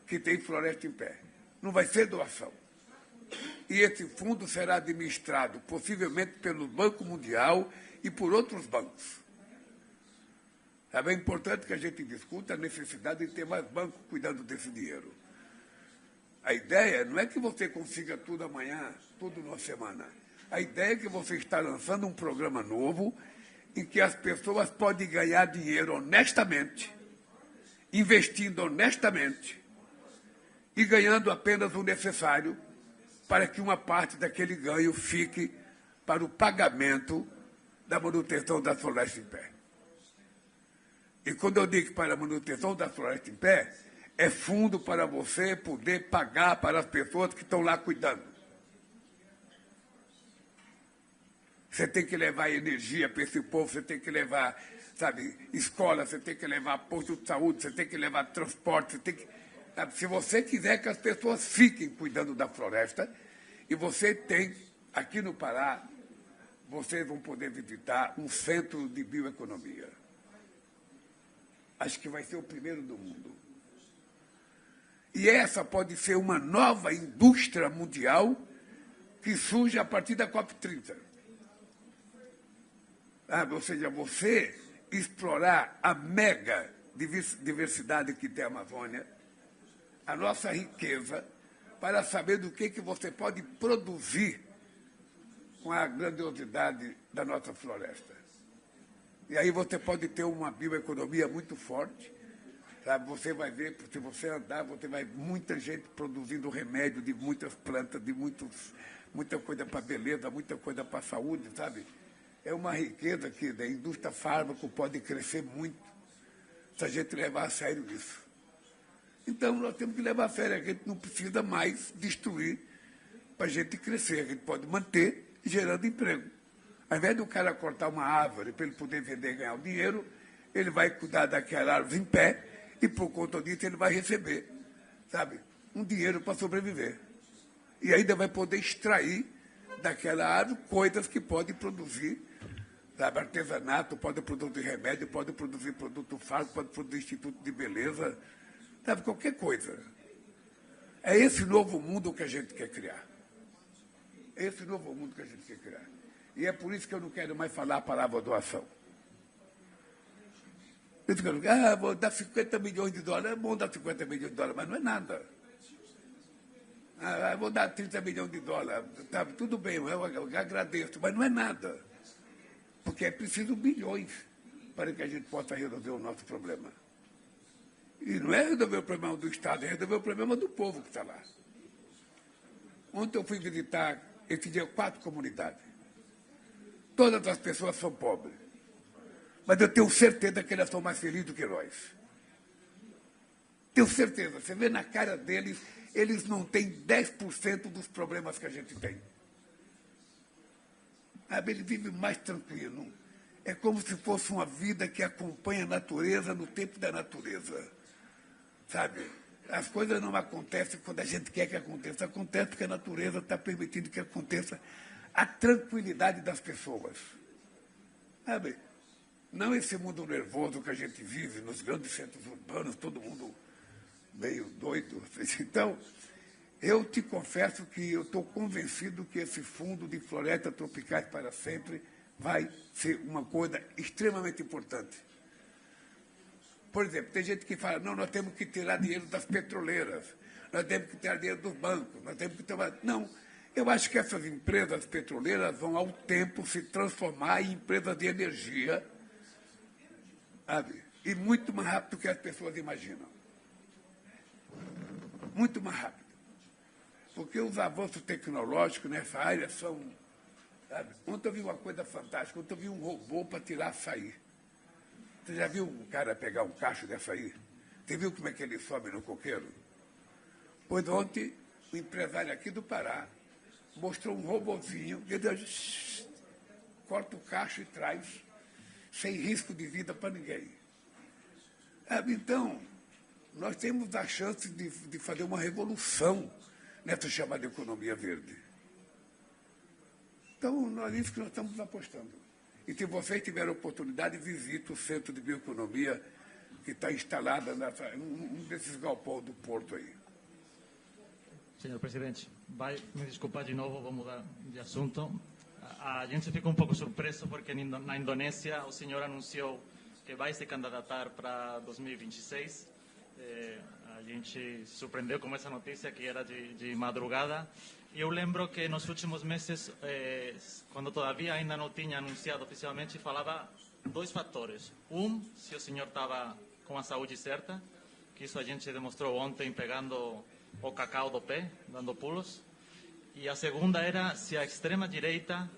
que tem floresta em pé. Não vai ser doação. E esse fundo será administrado possivelmente pelo Banco Mundial e por outros bancos. É bem importante que a gente discuta a necessidade de ter mais bancos cuidando desse dinheiro. A ideia não é que você consiga tudo amanhã, tudo numa semana. A ideia é que você está lançando um programa novo em que as pessoas podem ganhar dinheiro honestamente, investindo honestamente e ganhando apenas o necessário para que uma parte daquele ganho fique para o pagamento da manutenção da floresta em pé. E quando eu digo para a manutenção da floresta em pé, é fundo para você poder pagar para as pessoas que estão lá cuidando. Você tem que levar energia para esse povo, você tem que levar, sabe, escola, você tem que levar posto de saúde, você tem que levar transporte, você tem que... Sabe, se você quiser que as pessoas fiquem cuidando da floresta, e você tem, aqui no Pará, vocês vão poder visitar um centro de bioeconomia. Acho que vai ser o primeiro do mundo. E essa pode ser uma nova indústria mundial que surge a partir da COP30. Ou seja, você explorar a mega diversidade que tem a Amazônia, a nossa riqueza, para saber do que você pode produzir com a grandiosidade da nossa floresta. E aí você pode ter uma bioeconomia muito forte, sabe? Você vai ver, se você andar, você vai ver muita gente produzindo remédio de muitas plantas, de muita coisa para beleza, muita coisa para saúde, sabe? É uma riqueza que a indústria fármaco pode crescer muito se a gente levar a sério isso. Então, nós temos que levar a sério. A gente não precisa mais destruir para a gente crescer. A gente pode manter gerando emprego. Ao invés do cara cortar uma árvore para ele poder vender e ganhar o dinheiro, ele vai cuidar daquela árvore em pé e, por conta disso, ele vai receber, sabe, um dinheiro para sobreviver. E ainda vai poder extrair daquela árvore coisas que podem produzir, sabe, artesanato, pode produzir remédio, pode produzir produto fármaco, pode produzir instituto de beleza, sabe, qualquer coisa. É esse novo mundo que a gente quer criar. É esse novo mundo que a gente quer criar. E é por isso que eu não quero mais falar a palavra doação. Eu digo, vou dar 50 milhões de dólares. É bom dar 50 milhões de dólares, mas não é nada. Vou dar 30 milhões de dólares. Tá, tudo bem, eu agradeço, mas não é nada. Porque é preciso bilhões para que a gente possa resolver o nosso problema. E não é resolver o problema do Estado, é resolver o problema do povo que está lá. Ontem eu fui visitar, esse dia, 4 comunidades. Todas as pessoas são pobres. Mas eu tenho certeza que elas são mais felizes do que nós. Tenho certeza. Você vê na cara deles, eles não têm 10% dos problemas que a gente tem. Eles vivem mais tranquilo. É como se fosse uma vida que acompanha a natureza no tempo da natureza. Sabe? As coisas não acontecem quando a gente quer que aconteça. Acontece porque a natureza está permitindo que aconteça a tranquilidade das pessoas. Sabe? Não esse mundo nervoso que a gente vive nos grandes centros urbanos, todo mundo meio doido. Então, eu te confesso que eu estou convencido que esse fundo de florestas tropicais para sempre vai ser uma coisa extremamente importante. Por exemplo, tem gente que fala, não, nós temos que tirar dinheiro das petroleiras, nós temos que tirar dinheiro dos bancos, nós temos que tirar... Não, eu acho que essas empresas petroleiras vão, ao tempo, se transformar em empresas de energia, sabe? E muito mais rápido do que as pessoas imaginam. Muito mais rápido. Porque os avanços tecnológicos nessa área são... Sabe? Ontem eu vi uma coisa fantástica, ontem eu vi um robô para tirar açaí. Você já viu um cara pegar um cacho de açaí? Você viu como é que ele sobe no coqueiro? Pois ontem, o empresário aqui do Pará mostrou um robozinho, que corta o cacho e traz, sem risco de vida para ninguém. Então, nós temos a chance de fazer uma revolução nessa chamada economia verde. Então, é isso que nós estamos apostando. E se vocês tiverem oportunidade, visite o Centro de Bioeconomia, que está instalado num desses galpões do Porto aí. Senhor Presidente, vai me desculpar de novo, vou mudar de assunto. A gente ficou um pouco surpreso porque na Indonésia o senhor anunciou que vai se candidatar para 2026. A gente se surpreendeu com essa notícia que era de madrugada. E eu lembro que nos últimos meses, quando todavia ainda não tinha anunciado oficialmente, falava dois fatores. Se o senhor estava com a saúde certa, que isso a gente demonstrou ontem pegando o cacau do pé, dando pulos. E a segunda era se a extrema-direita,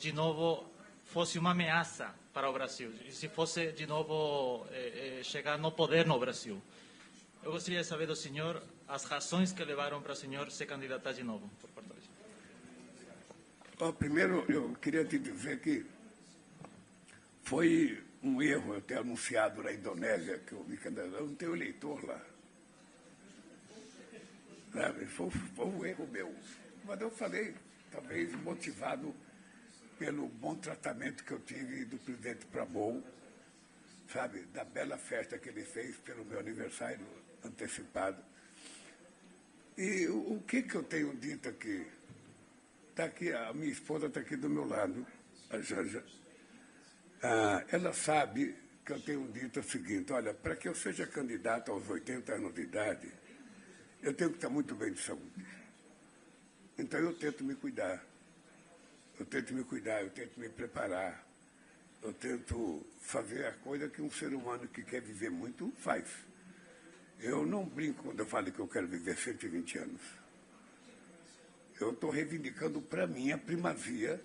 de novo, fosse uma ameaça para o Brasil. E se fosse, de novo, chegar no poder no Brasil. Eu gostaria de saber do senhor as razões que levaram para o senhor se candidatar de novo, por parte disso. Primeiro, eu queria te dizer que foi um erro eu ter anunciado na Indonésia que eu me candidatei. Eu não tenho eleitor lá. Sabe? Foi um erro meu. Mas eu falei, talvez motivado pelo bom tratamento que eu tive do presidente Prabowo, sabe? Da bela festa que ele fez pelo meu aniversário antecipado. E o que eu tenho dito aqui? Está aqui, a minha esposa está aqui do meu lado, a Janja. Ela sabe que eu tenho dito o seguinte, olha, para que eu seja candidato aos 80 anos de idade, eu tenho que estar muito bem de saúde. Então eu tento me cuidar. Eu tento me preparar. Eu tento fazer a coisa que um ser humano que quer viver muito faz. Eu não brinco quando eu falo que eu quero viver 120 anos. Eu estou reivindicando para mim a primazia,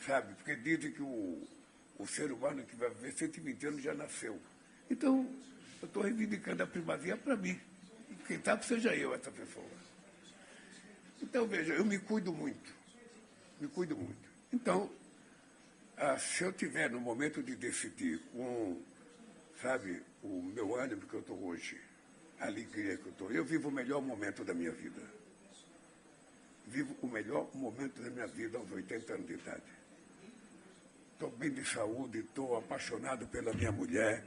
sabe? Porque dizem que o ser humano que vai viver 120 anos já nasceu. Então, eu estou reivindicando a primazia para mim. E quem sabe seja eu essa pessoa. Então, veja, eu me cuido muito. Me cuido muito. Então, se eu tiver no momento de decidir sabe, o meu ânimo que eu estou hoje, a alegria que eu estou, eu vivo o melhor momento da minha vida. Vivo o melhor momento da minha vida aos 80 anos de idade. Estou bem de saúde, estou apaixonado pela minha mulher,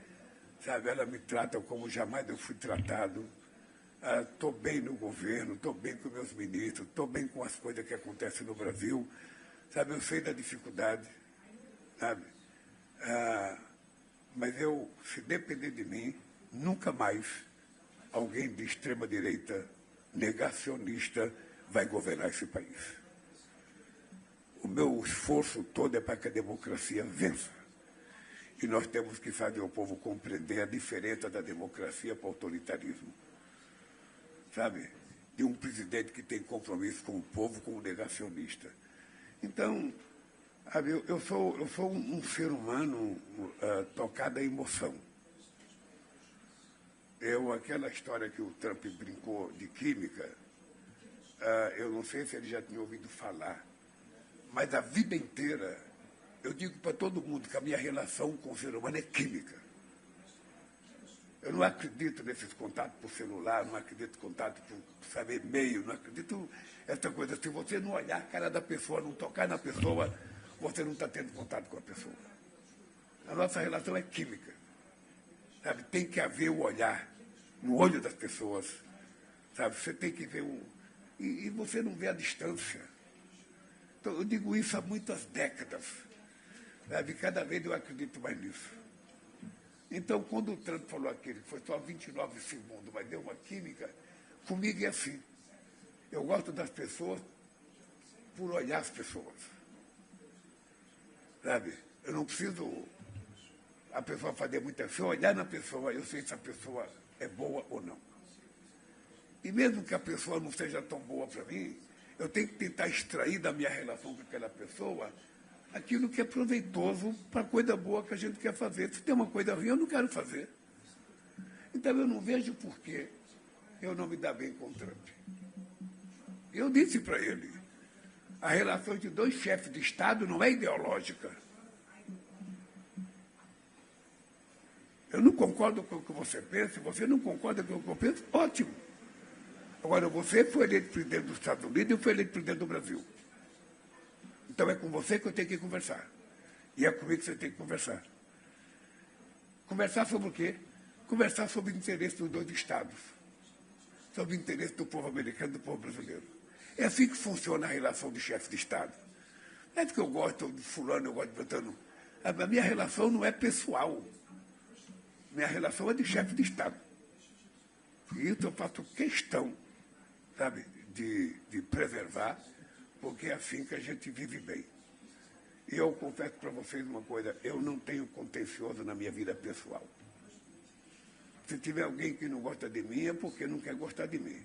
sabe, ela me trata como jamais eu fui tratado. Estou bem no governo, estou bem com meus ministros, estou bem com as coisas que acontecem no Brasil, sabe, eu sei da dificuldade, sabe, mas se depender de mim, nunca mais alguém de extrema-direita, negacionista, vai governar esse país. O meu esforço todo é para que a democracia vença. E nós temos que fazer o povo compreender a diferença da democracia para o autoritarismo. Sabe? De um presidente que tem compromisso com o povo, com o negacionista. Então, sabe, eu sou um ser humano tocado à emoção. Aquela história que o Trump brincou de química, eu não sei se ele já tinha ouvido falar, mas a vida inteira eu digo para todo mundo que a minha relação com o ser humano é química. Eu não acredito nesses contatos por celular, não acredito em contato por saber e-mail, não acredito essa coisa. Se você não olhar a cara da pessoa, não tocar na pessoa, você não está tendo contato com a pessoa. A nossa relação é química. Sabe? Tem que haver o olhar no olho das pessoas. Sabe? Você tem que ver e você não vê a distância. Então, eu digo isso há muitas décadas. Sabe? Cada vez eu acredito mais nisso. Então, quando o Trump falou aquele que foi só 29 segundos, mas deu uma química, comigo é assim. Eu gosto das pessoas por olhar as pessoas. Sabe? Eu não preciso a pessoa fazer muita coisa. Se eu olhar na pessoa, eu sei se a pessoa é boa ou não. E mesmo que a pessoa não seja tão boa para mim, eu tenho que tentar extrair da minha relação com aquela pessoa aquilo que é proveitoso para a coisa boa que a gente quer fazer. Se tem uma coisa ruim, eu não quero fazer. Então, eu não vejo por que eu não me dar bem com o Trump. Eu disse para ele, a relação de dois chefes de Estado não é ideológica. Eu não concordo com o que você pensa, você não concorda com o que eu penso, ótimo. Agora, você foi eleito presidente dos Estados Unidos e eu fui eleito presidente do Brasil. Então, é com você que eu tenho que conversar. E é comigo que você tem que conversar. Conversar sobre o quê? Conversar sobre o interesse dos dois Estados. Sobre o interesse do povo americano e do povo brasileiro. É assim que funciona a relação de chefe de Estado. Não é porque eu gosto de fulano, eu gosto de Beltrano. A minha relação não é pessoal. Minha relação é de chefe de Estado. E isso eu faço questão, sabe, de preservar, porque é assim que a gente vive bem. E eu confesso para vocês uma coisa, eu não tenho contencioso na minha vida pessoal. Se tiver alguém que não gosta de mim, é porque não quer gostar de mim.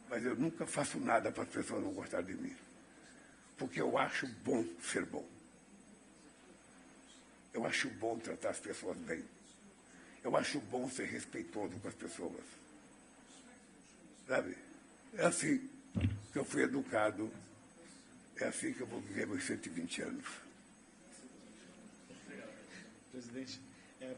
Mas eu nunca faço nada para as pessoas não gostarem de mim. Porque eu acho bom ser bom. Eu acho bom tratar as pessoas bem. Eu acho bom ser respeitoso com as pessoas. Sabe? É assim que eu fui educado. É assim que eu vou viver meus 120 anos. Presidente,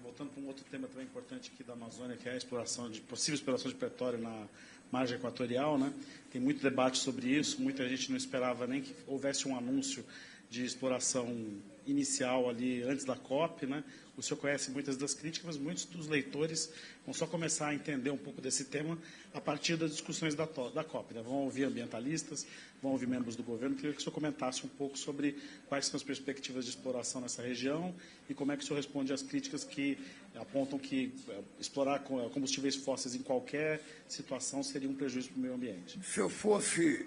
voltando para um outro tema também importante aqui da Amazônia, que é a exploração possível exploração de petróleo na margem equatorial, né? Tem muito debate sobre isso, muita gente não esperava nem que houvesse um anúncio de exploração inicial ali antes da COP, né? O senhor conhece muitas das críticas, mas muitos dos leitores vão só começar a entender um pouco desse tema a partir das discussões da COP, né? Vão ouvir ambientalistas, vão ouvir membros do governo. Queria que o senhor comentasse um pouco sobre quais são as perspectivas de exploração nessa região e como é que o senhor responde às críticas que apontam que explorar combustíveis fósseis em qualquer situação seria um prejuízo para o meio ambiente. Se eu fosse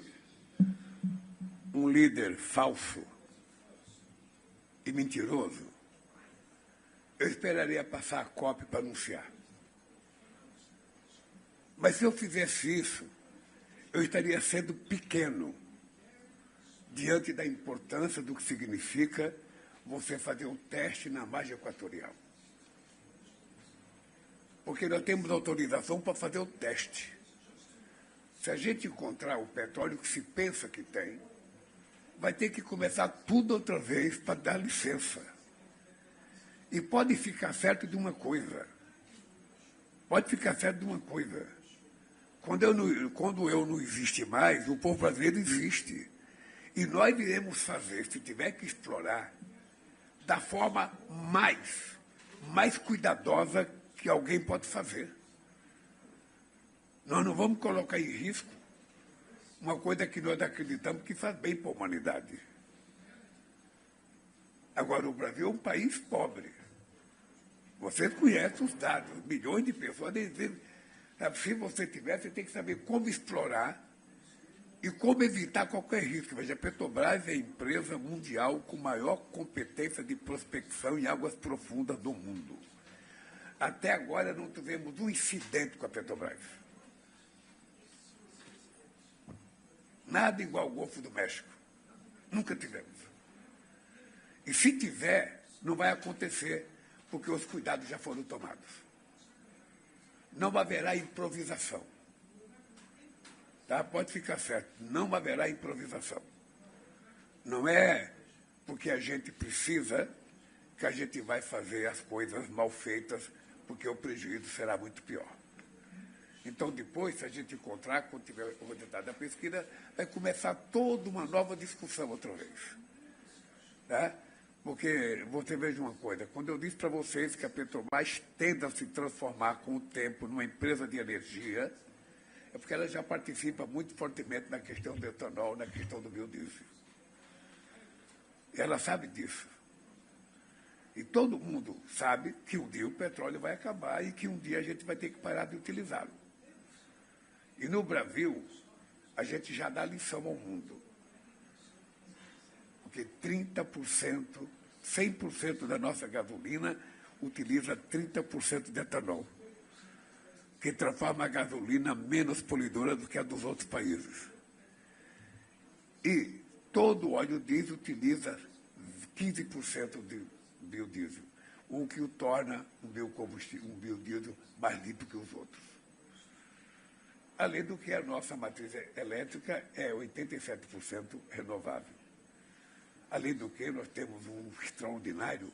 um líder falso e mentiroso, eu esperaria passar a COP para anunciar. Mas se eu fizesse isso, eu estaria sendo pequeno diante da importância do que significa você fazer um teste na margem equatorial. Porque nós temos autorização para fazer o teste. Se a gente encontrar o petróleo que se pensa que tem, vai ter que começar tudo outra vez para dar licença. E pode ficar certo de uma coisa. Quando eu não existe mais, o povo brasileiro existe. E nós iremos fazer, se tiver que explorar, da forma mais cuidadosa que alguém pode fazer. Nós não vamos colocar em risco uma coisa que nós acreditamos que faz bem para a humanidade. Agora, o Brasil é um país pobre. Vocês conhecem os dados, milhões de pessoas. Se você tiver, você tem que saber como explorar e como evitar qualquer risco. Veja, a Petrobras é a empresa mundial com maior competência de prospecção em águas profundas do mundo. Até agora não tivemos um incidente com a Petrobras. Nada igual ao Golfo do México. Nunca tivemos. E se tiver, não vai acontecer, porque os cuidados já foram tomados. Não haverá improvisação. Tá? Pode ficar certo, não haverá improvisação. Não é porque a gente precisa que a gente vai fazer as coisas mal feitas, porque o prejuízo será muito pior. Então, depois, se a gente encontrar, quando tiver o resultado da pesquisa, vai começar toda uma nova discussão outra vez. Tá? Porque, você veja uma coisa, quando eu disse para vocês que a Petrobras tende a se transformar com o tempo numa empresa de energia, é porque ela já participa muito fortemente na questão do etanol, na questão do biodiesel. Ela sabe disso. E todo mundo sabe que um dia o petróleo vai acabar e que um dia a gente vai ter que parar de utilizá-lo. E no Brasil, a gente já dá lição ao mundo. Porque 30%, 100% da nossa gasolina utiliza 30% de etanol, que transforma a gasolina menos poluidora do que a dos outros países. E todo óleo diesel utiliza 15% de biodiesel, o que o torna um biodiesel mais limpo que os outros. Além do que a nossa matriz elétrica é 87% renovável. Além do que nós temos um extraordinário,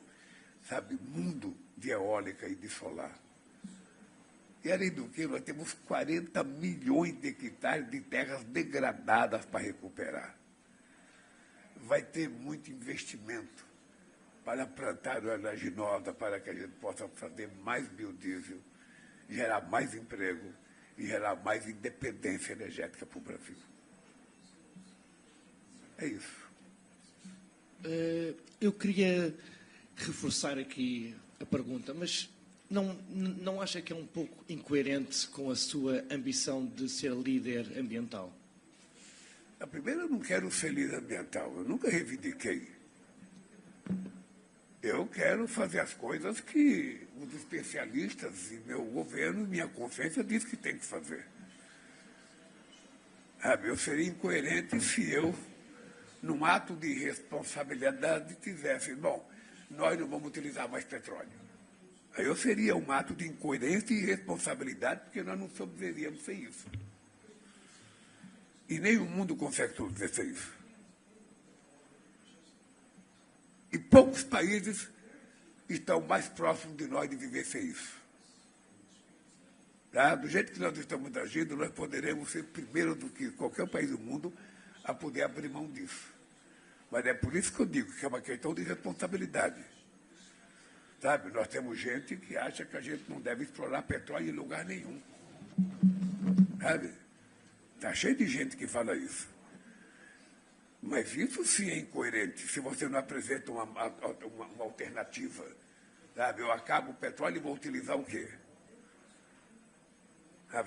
mundo de eólica e de solar. E além do que nós temos 40 milhões de hectares de terras degradadas para recuperar. Vai ter muito investimento para plantar oleaginosa, para que a gente possa fazer mais biodiesel, gerar mais emprego e gerar mais independência energética para o Brasil. É isso. Eu queria reforçar aqui a pergunta, mas não acha que é um pouco incoerente com a sua ambição de ser líder ambiental? Primeiro, eu não quero ser líder ambiental, eu nunca reivindiquei. Eu quero fazer as coisas que os especialistas e meu governo, minha consciência diz que tem que fazer. Eu seria incoerente se eu, num ato de responsabilidade, dissesse, bom, nós não vamos utilizar mais petróleo. Aí eu seria um ato de incoerência e irresponsabilidade, porque nós não sobrevivemos sem isso. E nem o mundo consegue sobreviver sem isso. E poucos países estão mais próximos de nós de viver sem isso. Do jeito que nós estamos agindo, nós poderemos ser primeiro do que qualquer país do mundo a poder abrir mão disso. Mas é por isso que eu digo que é uma questão de responsabilidade. Nós temos gente que acha que a gente não deve explorar petróleo em lugar nenhum. Está cheio de gente que fala isso. Mas isso sim é incoerente, se você não apresenta uma alternativa. Eu acabo o petróleo e vou utilizar o quê?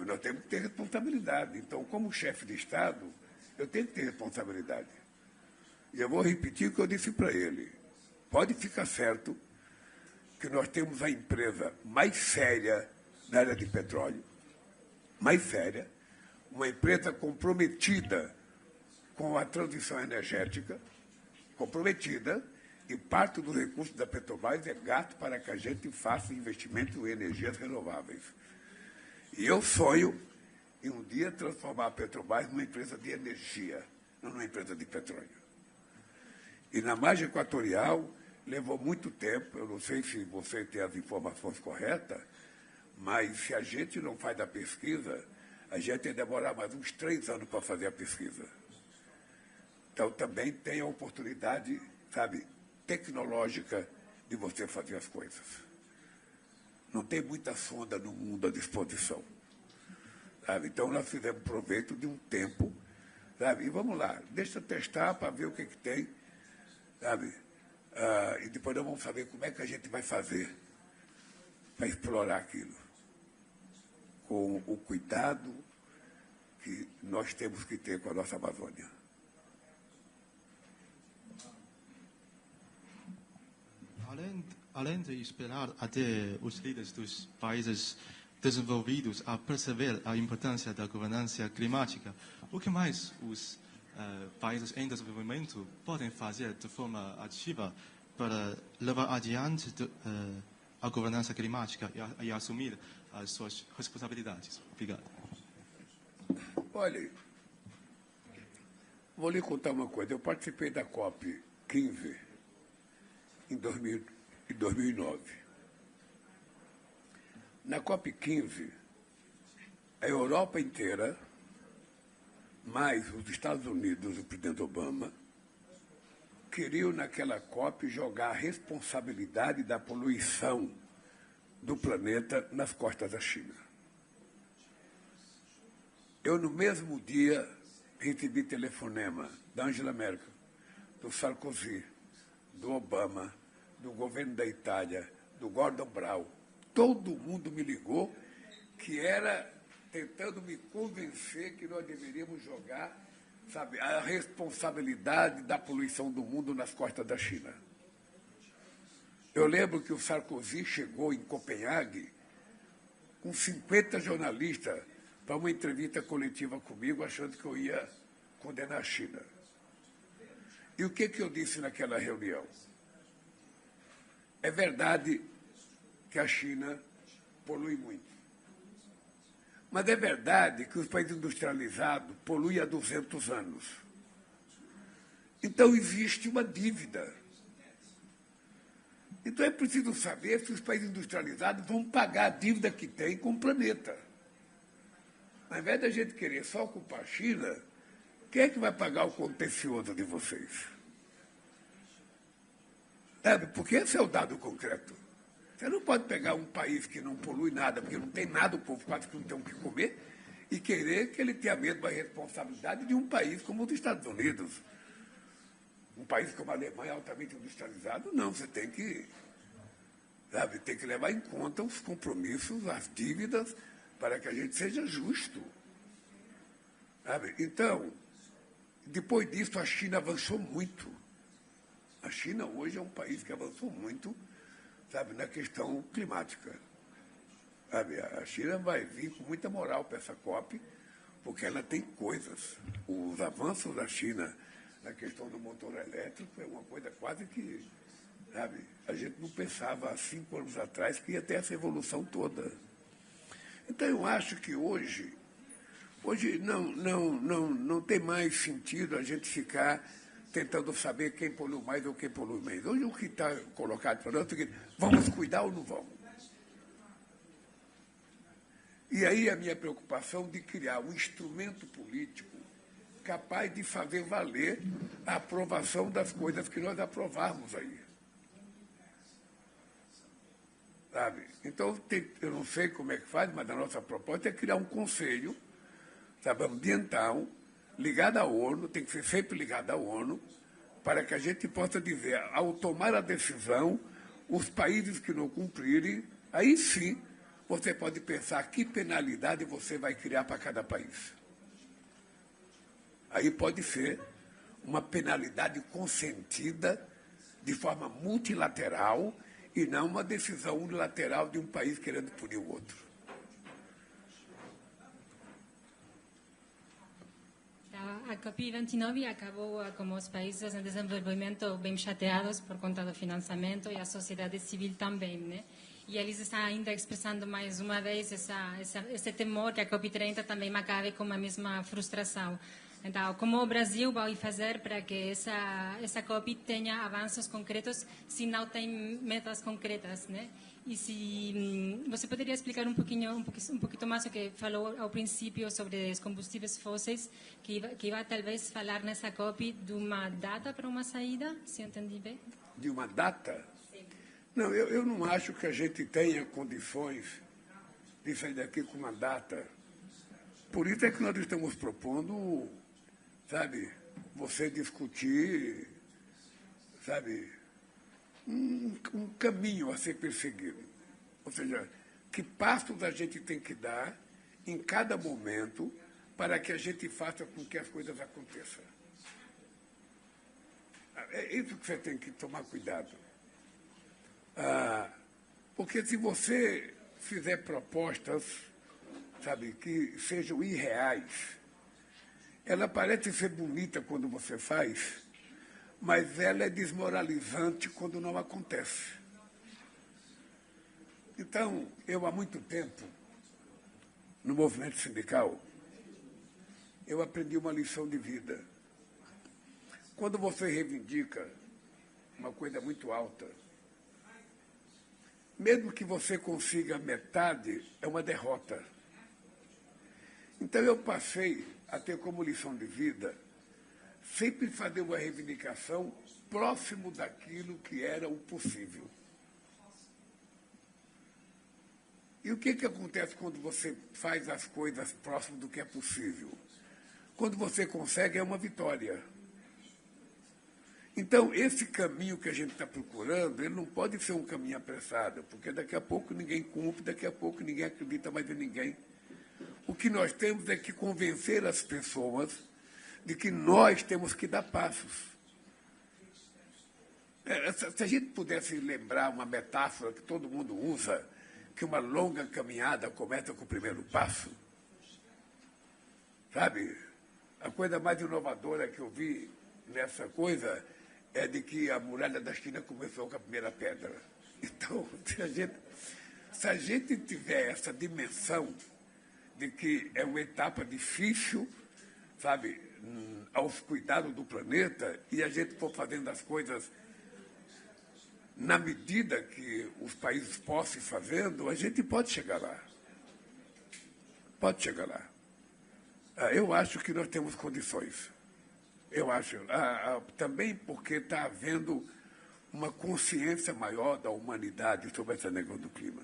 Nós temos que ter responsabilidade. Então, como chefe de Estado, eu tenho que ter responsabilidade. E eu vou repetir o que eu disse para ele. Pode ficar certo que nós temos a empresa mais séria na área de petróleo, mais séria, uma empresa comprometida com a transição energética, comprometida, e parte dos recursos da Petrobras é gasto para que a gente faça investimento em energias renováveis. E eu sonho em um dia transformar a Petrobras numa empresa de energia, não numa empresa de petróleo. E na margem equatorial levou muito tempo, eu não sei se você tem as informações corretas, mas se a gente não faz a pesquisa, a gente vai demorar mais uns 3 anos para fazer a pesquisa. Então, também tem a oportunidade, tecnológica de você fazer as coisas. Não tem muita sonda no mundo à disposição. Então, nós fizemos proveito de um tempo, e vamos lá, deixa eu testar para ver o que tem, e depois nós vamos saber como é que a gente vai fazer para explorar aquilo. Com o cuidado que nós temos que ter com a nossa Amazônia. Além de esperar até os líderes dos países desenvolvidos a perceber a importância da governança climática, o que mais os países em desenvolvimento podem fazer de forma ativa para levar adiante a governança climática e assumir as suas responsabilidades? Obrigado. Olha, vou lhe contar uma coisa. Eu participei da COP15 em 2009. Na COP15, a Europa inteira, mais os Estados Unidos e o presidente Obama, queriam naquela COP jogar a responsabilidade da poluição do planeta nas costas da China. Eu, no mesmo dia, recebi telefonema da Angela Merkel, do Sarkozy, do Obama, do governo da Itália, do Gordon Brown, todo mundo me ligou que era tentando me convencer que nós deveríamos jogar, sabe, a responsabilidade da poluição do mundo nas costas da China. Eu lembro que o Sarkozy chegou em Copenhague com 50 jornalistas para uma entrevista coletiva comigo, achando que eu ia condenar a China. E o que eu disse naquela reunião? É verdade que a China polui muito. Mas é verdade que os países industrializados poluem há 200 anos. Então, existe uma dívida. Então, é preciso saber se os países industrializados vão pagar a dívida que têm com o planeta. Ao invés da gente querer só culpar a China, quem é que vai pagar o contencioso de vocês? Porque esse é o dado concreto. Você não pode pegar um país que não polui nada, porque não tem nada, o povo quase que não tem o que comer, e querer que ele tenha a mesma responsabilidade de um país como os Estados Unidos. Um país como a Alemanha, altamente industrializado, não. Você tem que levar em conta os compromissos, as dívidas, para que a gente seja justo. Então, depois disso, a China avançou muito. A China hoje é um país que avançou muito, na questão climática. A China vai vir com muita moral para essa COP, porque ela tem coisas. Os avanços da China na questão do motor elétrico é uma coisa quase que, a gente não pensava há 5 anos atrás que ia ter essa evolução toda. Então, eu acho que hoje não tem mais sentido a gente ficar tentando saber quem polui mais ou quem polui menos. Hoje, o que está colocado para nós é o seguinte: vamos cuidar ou não vamos? E aí a minha preocupação de criar um instrumento político capaz de fazer valer a aprovação das coisas que nós aprovarmos aí. Então, eu não sei como é que faz, mas a nossa proposta é criar um conselho, ambiental, ligado à ONU, tem que ser sempre ligado à ONU, para que a gente possa dizer, ao tomar a decisão, os países que não cumprirem, aí sim você pode pensar que penalidade você vai criar para cada país. Aí pode ser uma penalidade consentida de forma multilateral e não uma decisão unilateral de um país querendo punir o outro. A COP29 acabou com os países em desenvolvimento bem chateados por conta do financiamento e a sociedade civil também, né? E eles estão ainda expressando mais uma vez esse temor que a COP30 também acabe com a mesma frustração. Então, como o Brasil vai fazer para que essa COP tenha avanços concretos se não tem metas concretas, né? E se você poderia explicar um pouquinho mais o que falou ao princípio sobre os combustíveis fósseis, que iba talvez falar nessa COP de uma data para uma saída, se entendi bem? De uma data? Sim. Não, eu não acho que a gente tenha condições de sair daqui com uma data. Por isso é que nós estamos propondo, você discutir, um caminho a ser perseguido. Ou seja, que passos a gente tem que dar em cada momento para que a gente faça com que as coisas aconteçam. É isso que você tem que tomar cuidado. Porque se você fizer propostas, que sejam irreais, ela parece ser bonita quando você faz, mas ela é desmoralizante quando não acontece. Então, eu há muito tempo, no movimento sindical, eu aprendi uma lição de vida. Quando você reivindica uma coisa muito alta, mesmo que você consiga metade, é uma derrota. Então, eu passei a ter como lição de vida sempre fazer uma reivindicação próximo daquilo que era o possível. E o que acontece quando você faz as coisas próximo do que é possível? Quando você consegue, é uma vitória. Então, esse caminho que a gente está procurando, ele não pode ser um caminho apressado, porque daqui a pouco ninguém cumpre, daqui a pouco ninguém acredita mais em ninguém. O que nós temos é que convencer as pessoas de que nós temos que dar passos. Se a gente pudesse lembrar uma metáfora que todo mundo usa, que uma longa caminhada começa com o primeiro passo, sabe? A coisa mais inovadora que eu vi nessa coisa é de que a muralha da China começou com a primeira pedra. Então, se a gente tiver essa dimensão de que é uma etapa difícil, sabe, aos cuidados do planeta, e a gente for fazendo as coisas na medida que os países possam ir fazendo, a gente pode chegar lá. Pode chegar lá. Eu acho que nós temos condições. Eu acho. Também porque está havendo uma consciência maior da humanidade sobre essa negócio do clima.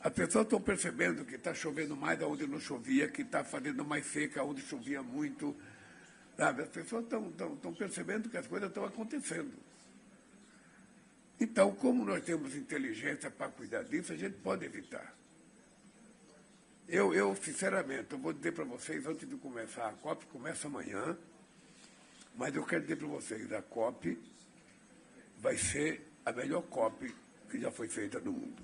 As pessoas estão percebendo que está chovendo mais onde não chovia, que está fazendo mais seca onde chovia muito. Sabe? As pessoas estão percebendo que as coisas estão acontecendo. Então, como nós temos inteligência para cuidar disso, a gente pode evitar. Eu sinceramente, eu vou dizer para vocês, antes de começar, a COP começa amanhã, mas eu quero dizer para vocês, a COP vai ser a melhor COP que já foi feita no mundo.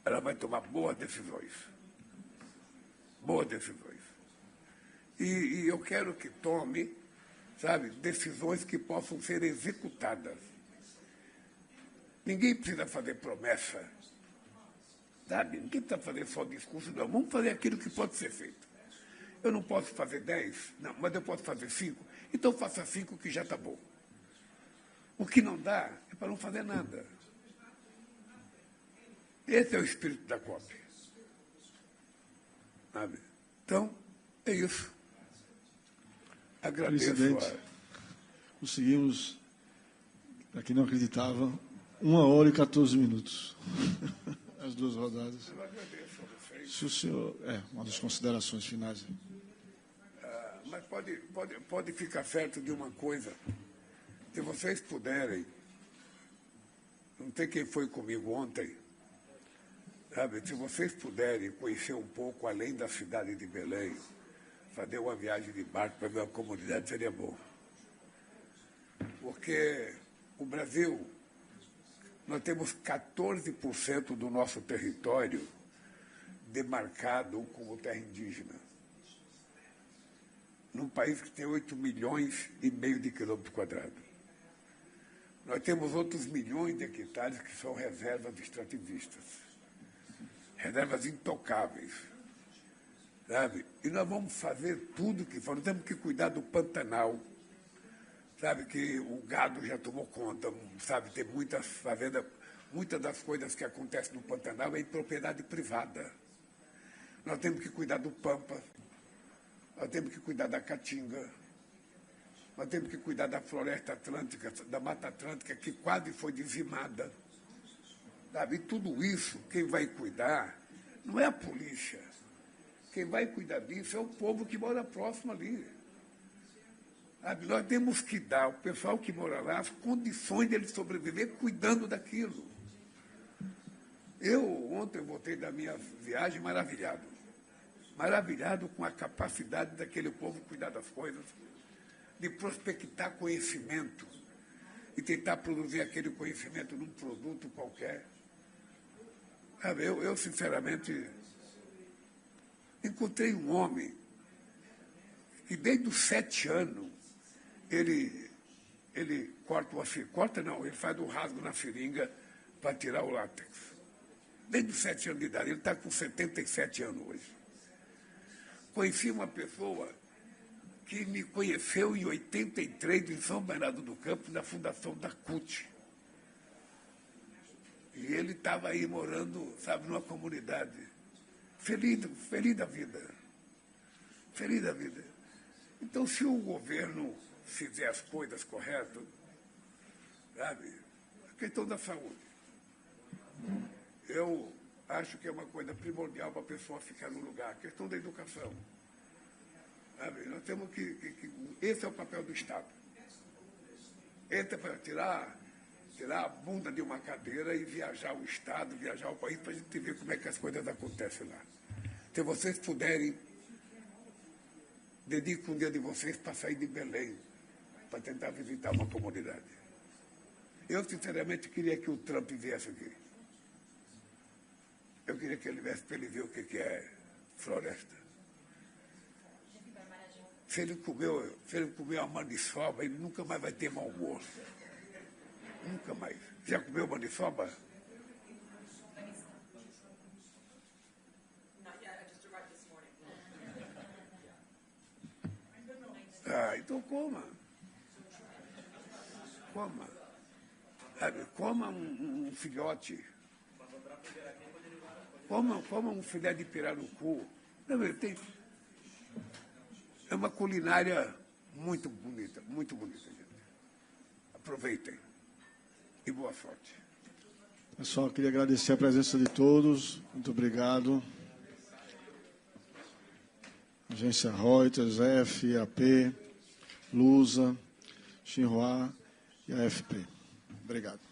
Ela vai tomar boas decisões. Boas decisões. E eu quero que tome, sabe, decisões que possam ser executadas. Ninguém precisa fazer promessa, sabe? Ninguém precisa fazer só discurso, não. Vamos fazer aquilo que pode ser feito. Eu não posso fazer 10, não, mas eu posso fazer 5. Então faça 5 que já está bom. O que não dá é para não fazer nada. Esse é o espírito da COP. Sabe? Então, é isso. Agradeço. Presidente, conseguimos, para quem não acreditava, 1h e 14 minutos. As duas rodadas. Eu agradeço a vocês. Se o senhor... uma das considerações finais. Mas pode ficar certo de uma coisa. Se vocês puderem, não sei quem foi comigo ontem, sabe? Se vocês puderem conhecer um pouco além da cidade de Belém, fazer uma viagem de barco para ver uma comunidade, seria bom. Porque o Brasil, nós temos 14% do nosso território demarcado como terra indígena. Num país que tem 8,5 milhões de quilômetros quadrados. Nós temos outros milhões de hectares que são reservas extrativistas. Reservas intocáveis. Sabe? E nós vamos fazer tudo que for. Nós temos que cuidar do Pantanal. Sabe que o gado já tomou conta, sabe? Tem muitas fazendas, muitas das coisas que acontecem no Pantanal é em propriedade privada. Nós temos que cuidar do Pampa, nós temos que cuidar da Caatinga, nós temos que cuidar da floresta atlântica, da Mata Atlântica, que quase foi dizimada. Sabe? E tudo isso, quem vai cuidar não é a polícia. Quem vai cuidar disso é o povo que mora próximo ali. Sabe? Nós temos que dar ao pessoal que mora lá as condições dele sobreviver cuidando daquilo. Eu ontem voltei da minha viagem maravilhado. Maravilhado com a capacidade daquele povo cuidar das coisas, de prospectar conhecimento e tentar produzir aquele conhecimento num produto qualquer. Sabe? Eu sinceramente, encontrei um homem que desde os 7 anos ele ele faz um rasgo na seringa para tirar o látex. Desde os 7 anos de idade, ele está com 77 anos hoje. Conheci uma pessoa que me conheceu em 83 em São Bernardo do Campo, na fundação da CUT. E ele estava aí morando, sabe, numa comunidade. Feliz da vida. Feliz da vida. Então, se o governo fizer as coisas corretas, sabe, a questão da saúde. Eu acho que é uma coisa primordial para a pessoa ficar no lugar. A questão da educação. Sabe? Nós temos que esse é o papel do Estado. Entra para tirar a bunda de uma cadeira e viajar o Estado, viajar o país, para a gente ver como é que as coisas acontecem lá. Se vocês puderem, dediquem um dia de vocês para sair de Belém, para tentar visitar uma comunidade. Eu, sinceramente, queria que o Trump viesse aqui. Eu queria que ele viesse para ele ver o que é floresta. Se ele comeu a maniçoba, ele nunca mais vai ter mau humor. Nunca mais. Já comeu maniçoba? Ah, então coma. Coma. Sabe, coma um filhote. Coma um filé de pirarucu. É uma culinária muito bonita, gente. Aproveitem. E boa sorte. Pessoal, queria agradecer a presença de todos. Muito obrigado. Agência Reuters, AP, Lusa, Xinhua e AFP. Obrigado.